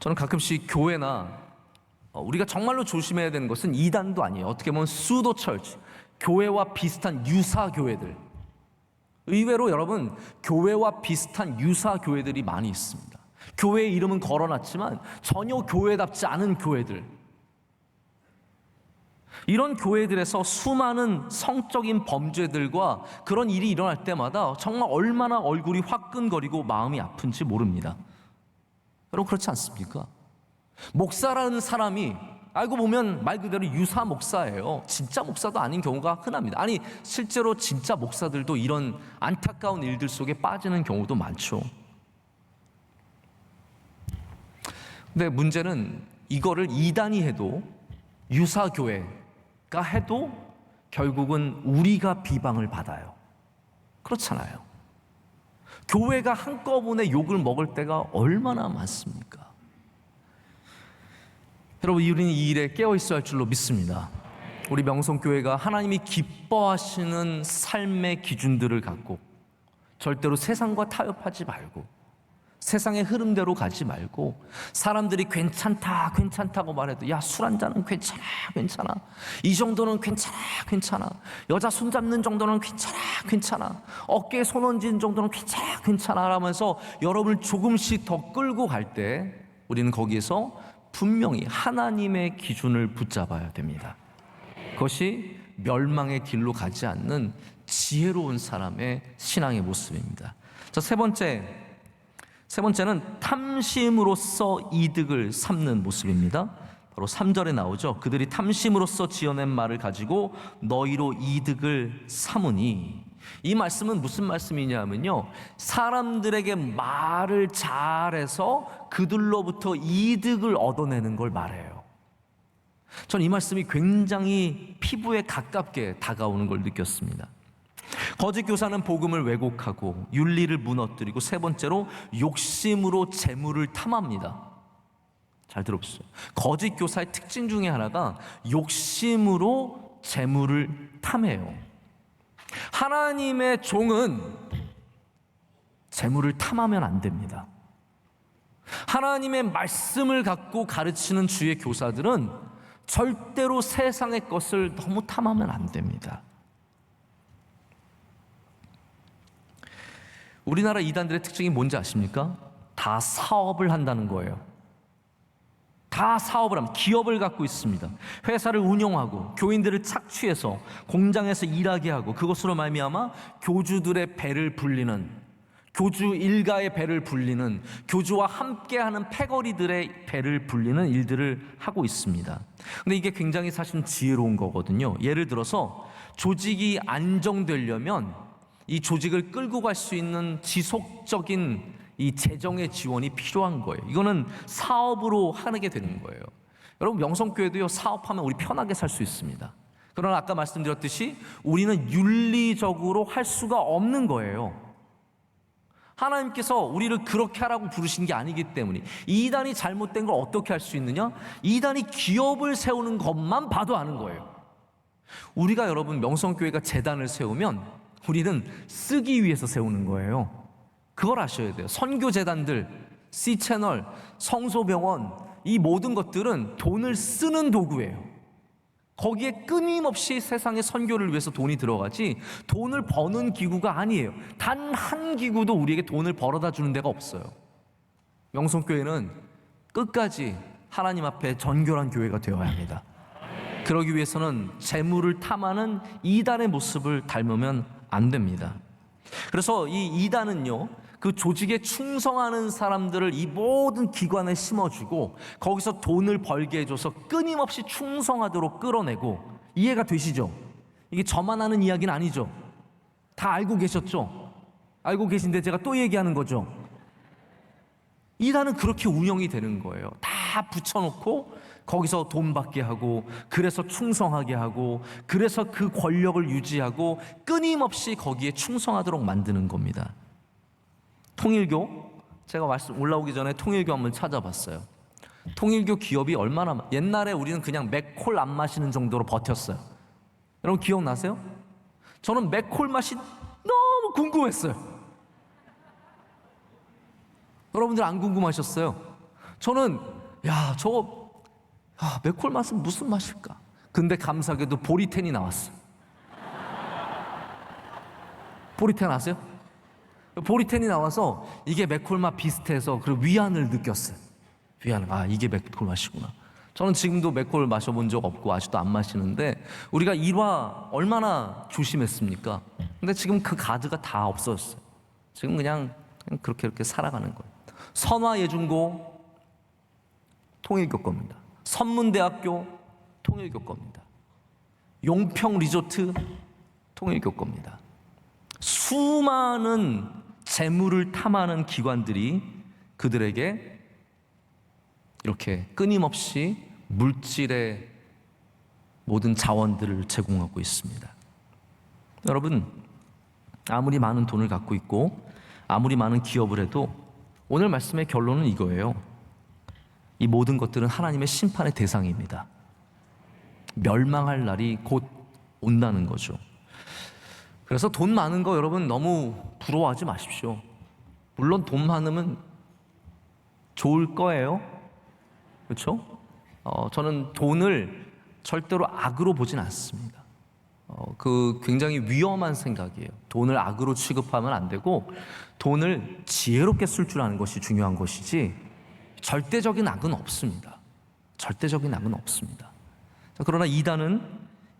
저는 가끔씩 교회나 우리가 정말로 조심해야 되는 것은 이단도 아니에요. 어떻게 보면 수도 철치, 교회와 비슷한 유사 교회들, 의외로 여러분 교회와 비슷한 유사 교회들이 많이 있습니다. 교회의 이름은 걸어놨지만 전혀 교회답지 않은 교회들, 이런 교회들에서 수많은 성적인 범죄들과 그런 일이 일어날 때마다 정말 얼마나 얼굴이 화끈거리고 마음이 아픈지 모릅니다. 여러분 그렇지 않습니까? 목사라는 사람이 알고 보면 말 그대로 유사 목사예요. 진짜 목사도 아닌 경우가 흔합니다. 아니 실제로 진짜 목사들도 이런 안타까운 일들 속에 빠지는 경우도 많죠. 근데 문제는 이거를 이단이 해도, 유사교회가 해도 결국은 우리가 비방을 받아요. 그렇잖아요. 교회가 한꺼번에 욕을 먹을 때가 얼마나 많습니까? 여러분, 우리는 이 일에 깨어 있어야 할 줄로 믿습니다. 우리 명성교회가 하나님이 기뻐하시는 삶의 기준들을 갖고 절대로 세상과 타협하지 말고 세상의 흐름대로 가지 말고 사람들이 괜찮다 괜찮다고 말해도 야, 술 한 잔은 괜찮아 괜찮아, 이 정도는 괜찮아 괜찮아, 여자 손 잡는 정도는 괜찮아 괜찮아, 어깨에 손 얹는 정도는 괜찮아 괜찮아 라면서 여러분을 조금씩 더 끌고 갈 때 우리는 거기에서 분명히 하나님의 기준을 붙잡아야 됩니다. 그것이 멸망의 길로 가지 않는 지혜로운 사람의 신앙의 모습입니다. 자, 세 번째는 탐심으로써 이득을 삼는 모습입니다. 바로 3절에 나오죠. 그들이 탐심으로써 지어낸 말을 가지고 너희로 이득을 삼으니, 이 말씀은 무슨 말씀이냐면요, 사람들에게 말을 잘해서 그들로부터 이득을 얻어내는 걸 말해요. 전 이 말씀이 굉장히 피부에 가깝게 다가오는 걸 느꼈습니다. 거짓 교사는 복음을 왜곡하고 윤리를 무너뜨리고, 세 번째로 욕심으로 재물을 탐합니다. 잘 들어보세요. 거짓 교사의 특징 중에 하나가 욕심으로 재물을 탐해요. 하나님의 종은 재물을 탐하면 안 됩니다. 하나님의 말씀을 갖고 가르치는 주의 교사들은 절대로 세상의 것을 너무 탐하면 안 됩니다. 우리나라 이단들의 특징이 뭔지 아십니까? 다 사업을 한다는 거예요. 다 사업을 합니다. 기업을 갖고 있습니다. 회사를 운영하고 교인들을 착취해서 공장에서 일하게 하고, 그것으로 말미암아 교주들의 배를 불리는, 교주 일가의 배를 불리는, 교주와 함께하는 패거리들의 배를 불리는 일들을 하고 있습니다. 근데 이게 굉장히 사실 지혜로운 거거든요. 예를 들어서 조직이 안정되려면 이 조직을 끌고 갈 수 있는 지속적인 이 재정의 지원이 필요한 거예요. 이거는 사업으로 하게 되는 거예요. 여러분, 명성교회도요, 사업하면 우리 편하게 살 수 있습니다. 그러나 아까 말씀드렸듯이 우리는 윤리적으로 할 수가 없는 거예요. 하나님께서 우리를 그렇게 하라고 부르신 게 아니기 때문에. 이단이 잘못된 걸 어떻게 할 수 있느냐? 이단이 기업을 세우는 것만 봐도 아는 거예요. 우리가, 여러분, 명성교회가 재단을 세우면 우리는 쓰기 위해서 세우는 거예요. 그걸 아셔야 돼요. 선교재단들, C채널, 성소병원, 이 모든 것들은 돈을 쓰는 도구예요. 거기에 끊임없이 세상의 선교를 위해서 돈이 들어가지 돈을 버는 기구가 아니에요. 단 한 기구도 우리에게 돈을 벌어다 주는 데가 없어요. 명성교회는 끝까지 하나님 앞에 전결한 교회가 되어야 합니다. 그러기 위해서는 재물을 탐하는 이단의 모습을 닮으면 안 됩니다. 그래서 이 이단은요, 그 조직에 충성하는 사람들을 이 모든 기관에 심어주고 거기서 돈을 벌게 해줘서 끊임없이 충성하도록 끌어내고, 이해가 되시죠? 이게 저만 아는 이야기는 아니죠? 다 알고 계셨죠? 알고 계신데 제가 또 얘기하는 거죠. 이단은 그렇게 운영이 되는 거예요. 다 붙여놓고 거기서 돈 받게 하고, 그래서 충성하게 하고, 그래서 그 권력을 유지하고 끊임없이 거기에 충성하도록 만드는 겁니다. 통일교, 제가 말씀 올라오기 전에 통일교 한번 찾아봤어요. 통일교 기업이 얼마나, 옛날에 우리는 그냥 맥콜 안 마시는 정도로 버텼어요. 여러분 기억나세요? 저는 맥콜 맛이 너무 궁금했어요. 여러분들 안 궁금하셨어요? 저는 저거 맥콜 맛은 무슨 맛일까? 근데 감사하게도 보리텐이 나왔어요. 보리텐 아세요? 보리텐이 나와서 이게 맥콜 맛 비슷해서 그리고 위안을 느꼈어요. 위안, 이게 맥콜 맛이구나. 저는 지금도 맥콜 마셔본 적 없고 아직도 안 마시는데, 우리가 일화 얼마나 조심했습니까? 근데 지금 그 가드가 다 없어졌어요. 지금 그냥 그렇게 살아가는 거예요. 선화예중고 통일교 겁니다. 선문대학교 통일교 겁니다. 용평 리조트 통일교 겁니다. 수많은 재물을 탐하는 기관들이 그들에게 이렇게 끊임없이 물질의 모든 자원들을 제공하고 있습니다. 여러분, 아무리 많은 돈을 갖고 있고 아무리 많은 기업을 해도 오늘 말씀의 결론은 이거예요. 이 모든 것들은 하나님의 심판의 대상입니다. 멸망할 날이 곧 온다는 거죠. 그래서 돈 많은 거 여러분 너무 부러워하지 마십시오. 물론 돈 많으면 좋을 거예요. 그렇죠? 저는 돈을 절대로 악으로 보진 않습니다. 그 굉장히 위험한 생각이에요. 돈을 악으로 취급하면 안 되고 돈을 지혜롭게 쓸 줄 아는 것이 중요한 것이지 절대적인 악은 없습니다. 절대적인 악은 없습니다. 그러나 이단은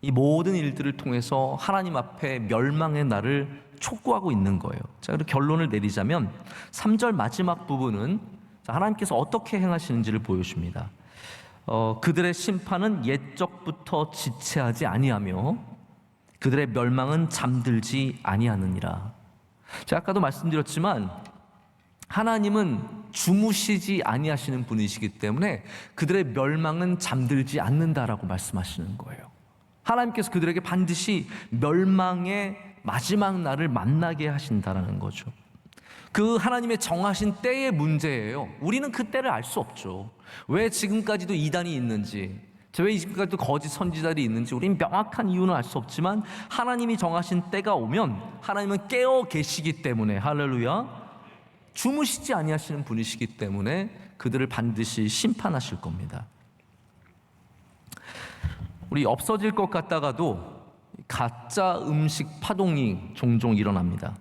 이 모든 일들을 통해서 하나님 앞에 멸망의 날을 촉구하고 있는 거예요. 자, 그리고 결론을 내리자면 3절 마지막 부분은 하나님께서 어떻게 행하시는지를 보여줍니다. 그들의 심판은 옛적부터 지체하지 아니하며 그들의 멸망은 잠들지 아니하느니라. 제가 아까도 말씀드렸지만 하나님은 주무시지 아니하시는 분이시기 때문에 그들의 멸망은 잠들지 않는다라고 말씀하시는 거예요. 하나님께서 그들에게 반드시 멸망의 마지막 날을 만나게 하신다라는 거죠. 그 하나님의 정하신 때의 문제예요. 우리는 그 때를 알 수 없죠. 왜 지금까지도 이단이 있는지, 왜 지금까지도 거짓 선지자들이 있는지 우리는 명확한 이유는 알 수 없지만 하나님이 정하신 때가 오면 하나님은 깨어 계시기 때문에, 할렐루야, 주무시지 아니하시는 분이시기 때문에 그들을 반드시 심판하실 겁니다. 우리 없어질 것 같다가도 가짜 음식 파동이 종종 일어납니다.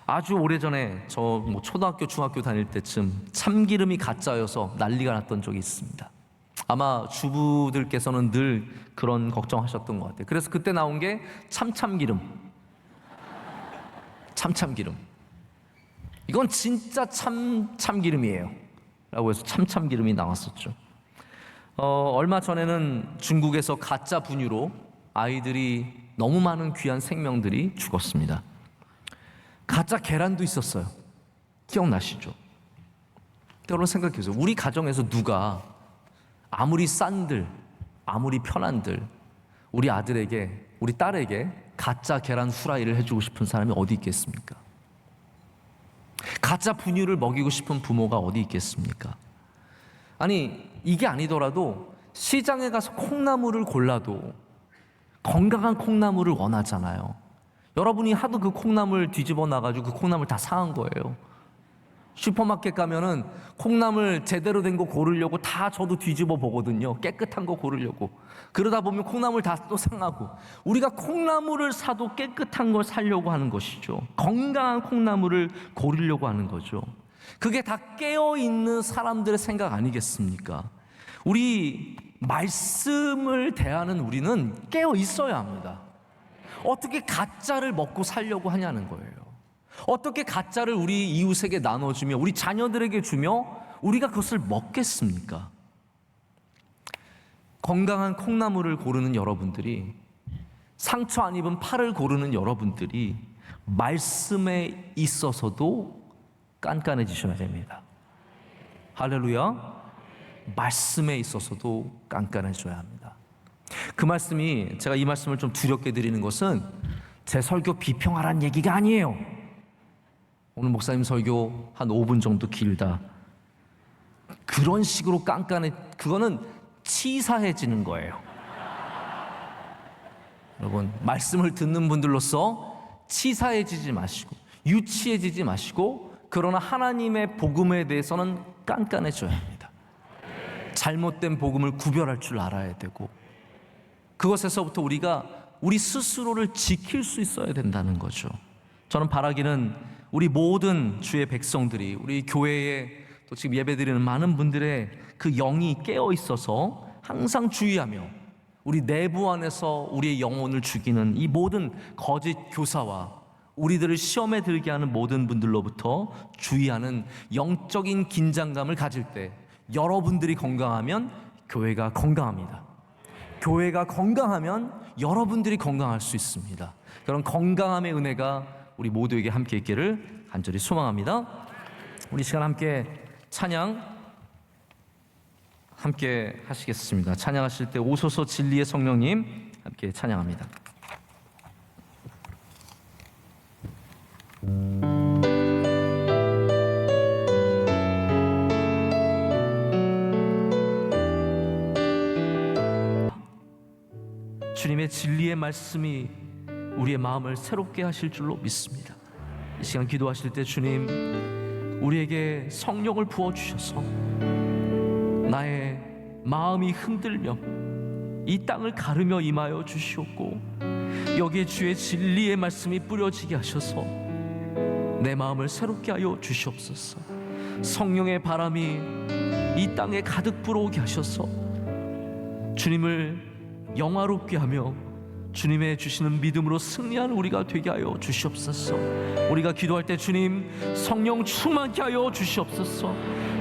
아주 오래전에 저 초등학교, 중학교 다닐 때쯤 참기름이 가짜여서 난리가 났던 적이 있습니다. 아마 주부들께서는 늘 그런 걱정하셨던 것 같아요. 그래서 그때 나온 게 참기름. 이건 진짜 참기름이에요 라고 해서 참기름이 나왔었죠. 얼마 전에는 중국에서 가짜 분유로 아이들이, 너무 많은 귀한 생명들이 죽었습니다. 가짜 계란도 있었어요. 기억나시죠? 여러분 생각해보세요. 우리 가정에서 누가 아무리 싼들, 아무리 편한들 우리 아들에게, 우리 딸에게 가짜 계란 후라이를 해주고 싶은 사람이 어디 있겠습니까? 가짜 분유를 먹이고 싶은 부모가 어디 있겠습니까? 아니, 이게 아니더라도 시장에 가서 콩나물을 골라도 건강한 콩나물을 원하잖아요. 여러분이 하도 그 콩나물 뒤집어 놔가지고 그 콩나물 다 상한 거예요. 슈퍼마켓 가면은 콩나물 제대로 된 거 고르려고 다 저도 뒤집어 보거든요. 깨끗한 거 고르려고. 그러다 보면 콩나물 다 또 상하고. 우리가 콩나물을 사도 깨끗한 걸 사려고 하는 것이죠. 건강한 콩나물을 고르려고 하는 거죠. 그게 다 깨어있는 사람들의 생각 아니겠습니까? 우리 말씀을 대하는 우리는 깨어 있어야 합니다. 어떻게 가짜를 먹고 살려고 하냐는 거예요. 어떻게 가짜를 우리 이웃에게 나눠주며 우리 자녀들에게 주며 우리가 그것을 먹겠습니까? 건강한 콩나물을 고르는 여러분들이, 상처 안 입은 팔을 고르는 여러분들이 말씀에 있어서도 깐깐해지셔야 됩니다. 할렐루야. 말씀에 있어서도 깐깐해져야 합니다. 그 말씀이, 제가 이 말씀을 좀 두렵게 드리는 것은 제 설교 비평하라는 얘기가 아니에요. 오늘 목사님 설교 한 5분 정도 길다, 그런 식으로 그거는 치사해지는 거예요. 여러분, 말씀을 듣는 분들로서 치사해지지 마시고 유치해지지 마시고, 그러나 하나님의 복음에 대해서는 깐깐해져야 합니다. 잘못된 복음을 구별할 줄 알아야 되고, 그것에서부터 우리가 우리 스스로를 지킬 수 있어야 된다는 거죠. 저는 바라기는 우리 모든 주의 백성들이, 우리 교회에 또 지금 예배드리는 많은 분들의 그 영이 깨어 있어서 항상 주의하며 우리 내부 안에서 우리의 영혼을 죽이는 이 모든 거짓 교사와 우리들을 시험에 들게 하는 모든 분들로부터 주의하는 영적인 긴장감을 가질 때, 여러분들이 건강하면 교회가 건강합니다. 교회가 건강하면 여러분들이 건강할 수 있습니다. 그런 건강함의 은혜가 우리 모두에게 함께 있기를 간절히 소망합니다. 우리 시간 함께 찬양 함께 하시겠습니다. 찬양하실 때 오소서 진리의 성령님 함께 찬양합니다. 주님의 진리의 말씀이 우리의 마음을 새롭게 하실 줄로 믿습니다. 이 시간 기도하실 때 주님, 우리에게 성령을 부어주셔서 나의 마음이 흔들려 이 땅을 가르며 임하여 주시옵고, 여기에 주의 진리의 말씀이 뿌려지게 하셔서 내 마음을 새롭게 하여 주시옵소서. 성령의 바람이 이 땅에 가득 불어오게 하셔서 주님을 영화롭게 하며 주님의 주시는 믿음으로 승리하는 우리가 되게 하여 주시옵소서. 우리가 기도할 때 주님 성령 충만케 하여 주시옵소서.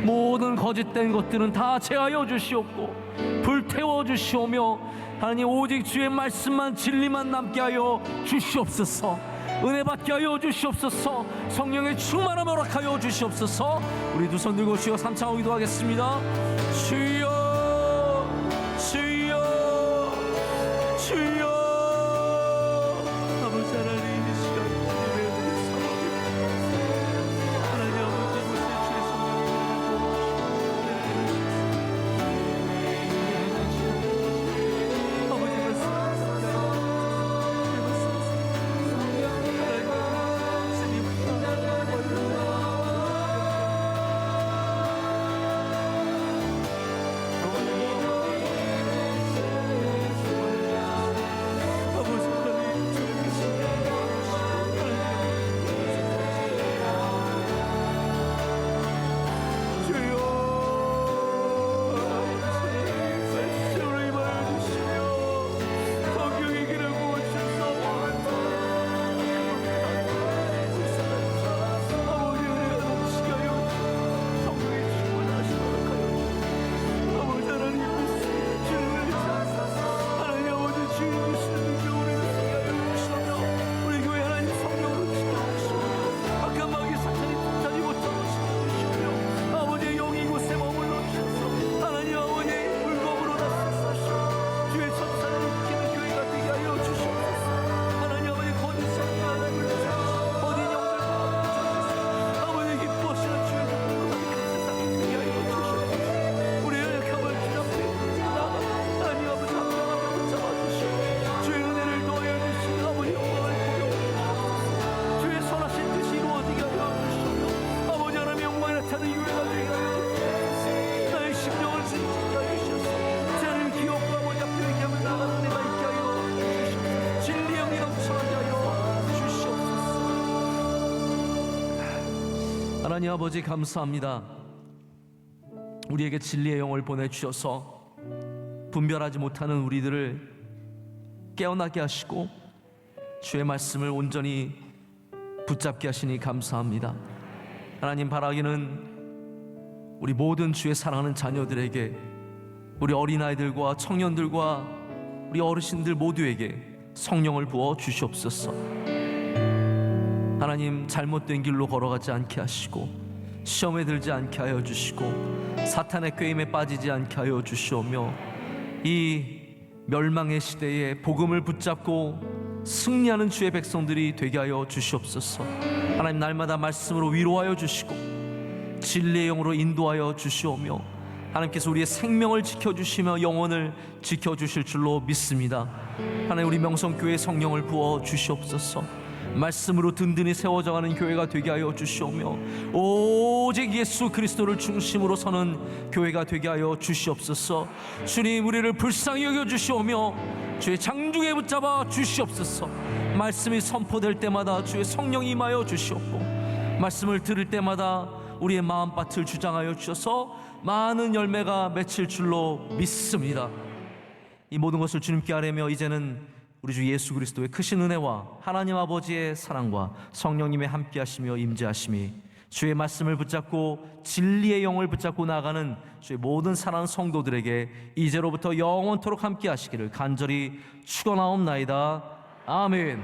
모든 거짓된 것들은 다 제하여 주시옵고 불태워 주시오며, 하나님 오직 주의 말씀만 진리만 남게 하여 주시옵소서. 은혜 받게 하여 주시옵소서. 성령의 충만함 허락하여 주시옵소서. 우리 두 손 들고 주여 삼창하고 기도하겠습니다. 주여 주여 주여. 아버지 하나님, 이 시간 예배드리옵소서. 하나님 아버지, 이곳에 주의 성령을 아버지 하나님 아버지 감사합니다. 우리에게 진리의 영을 보내주셔서 분별하지 못하는 우리들을 깨어나게 하시고 주의 말씀을 온전히 붙잡게 하시니 감사합니다. 하나님, 바라기는 우리 모든 주의 사랑하는 자녀들에게, 우리 어린아이들과 청년들과 우리 어르신들 모두에게 성령을 부어 주시옵소서. 하나님, 잘못된 길로 걸어가지 않게 하시고 시험에 들지 않게 하여 주시고 사탄의 꾀임에 빠지지 않게 하여 주시오며, 이 멸망의 시대에 복음을 붙잡고 승리하는 주의 백성들이 되게 하여 주시옵소서. 하나님, 날마다 말씀으로 위로하여 주시고 진리의 영으로 인도하여 주시오며, 하나님께서 우리의 생명을 지켜주시며 영혼을 지켜주실 줄로 믿습니다. 하나님, 우리 명성교회 성령을 부어 주시옵소서. 말씀으로 든든히 세워져가는 교회가 되게 하여 주시오며, 오직 예수 그리스도를 중심으로 서는 교회가 되게 하여 주시옵소서. 주님, 우리를 불쌍히 여겨 주시오며 주의 장중에 붙잡아 주시옵소서. 말씀이 선포될 때마다 주의 성령이 임하여 주시옵고, 말씀을 들을 때마다 우리의 마음밭을 주장하여 주셔서 많은 열매가 맺힐 줄로 믿습니다. 이 모든 것을 주님께 아뢰며, 이제는 우리 주 예수 그리스도의 크신 은혜와 하나님 아버지의 사랑과 성령님의 함께하시며 임재하심이 주의 말씀을 붙잡고 진리의 영을 붙잡고 나아가는 주의 모든 사랑하는 성도들에게 이제로부터 영원토록 함께하시기를 간절히 축원하옵나이다. 아멘.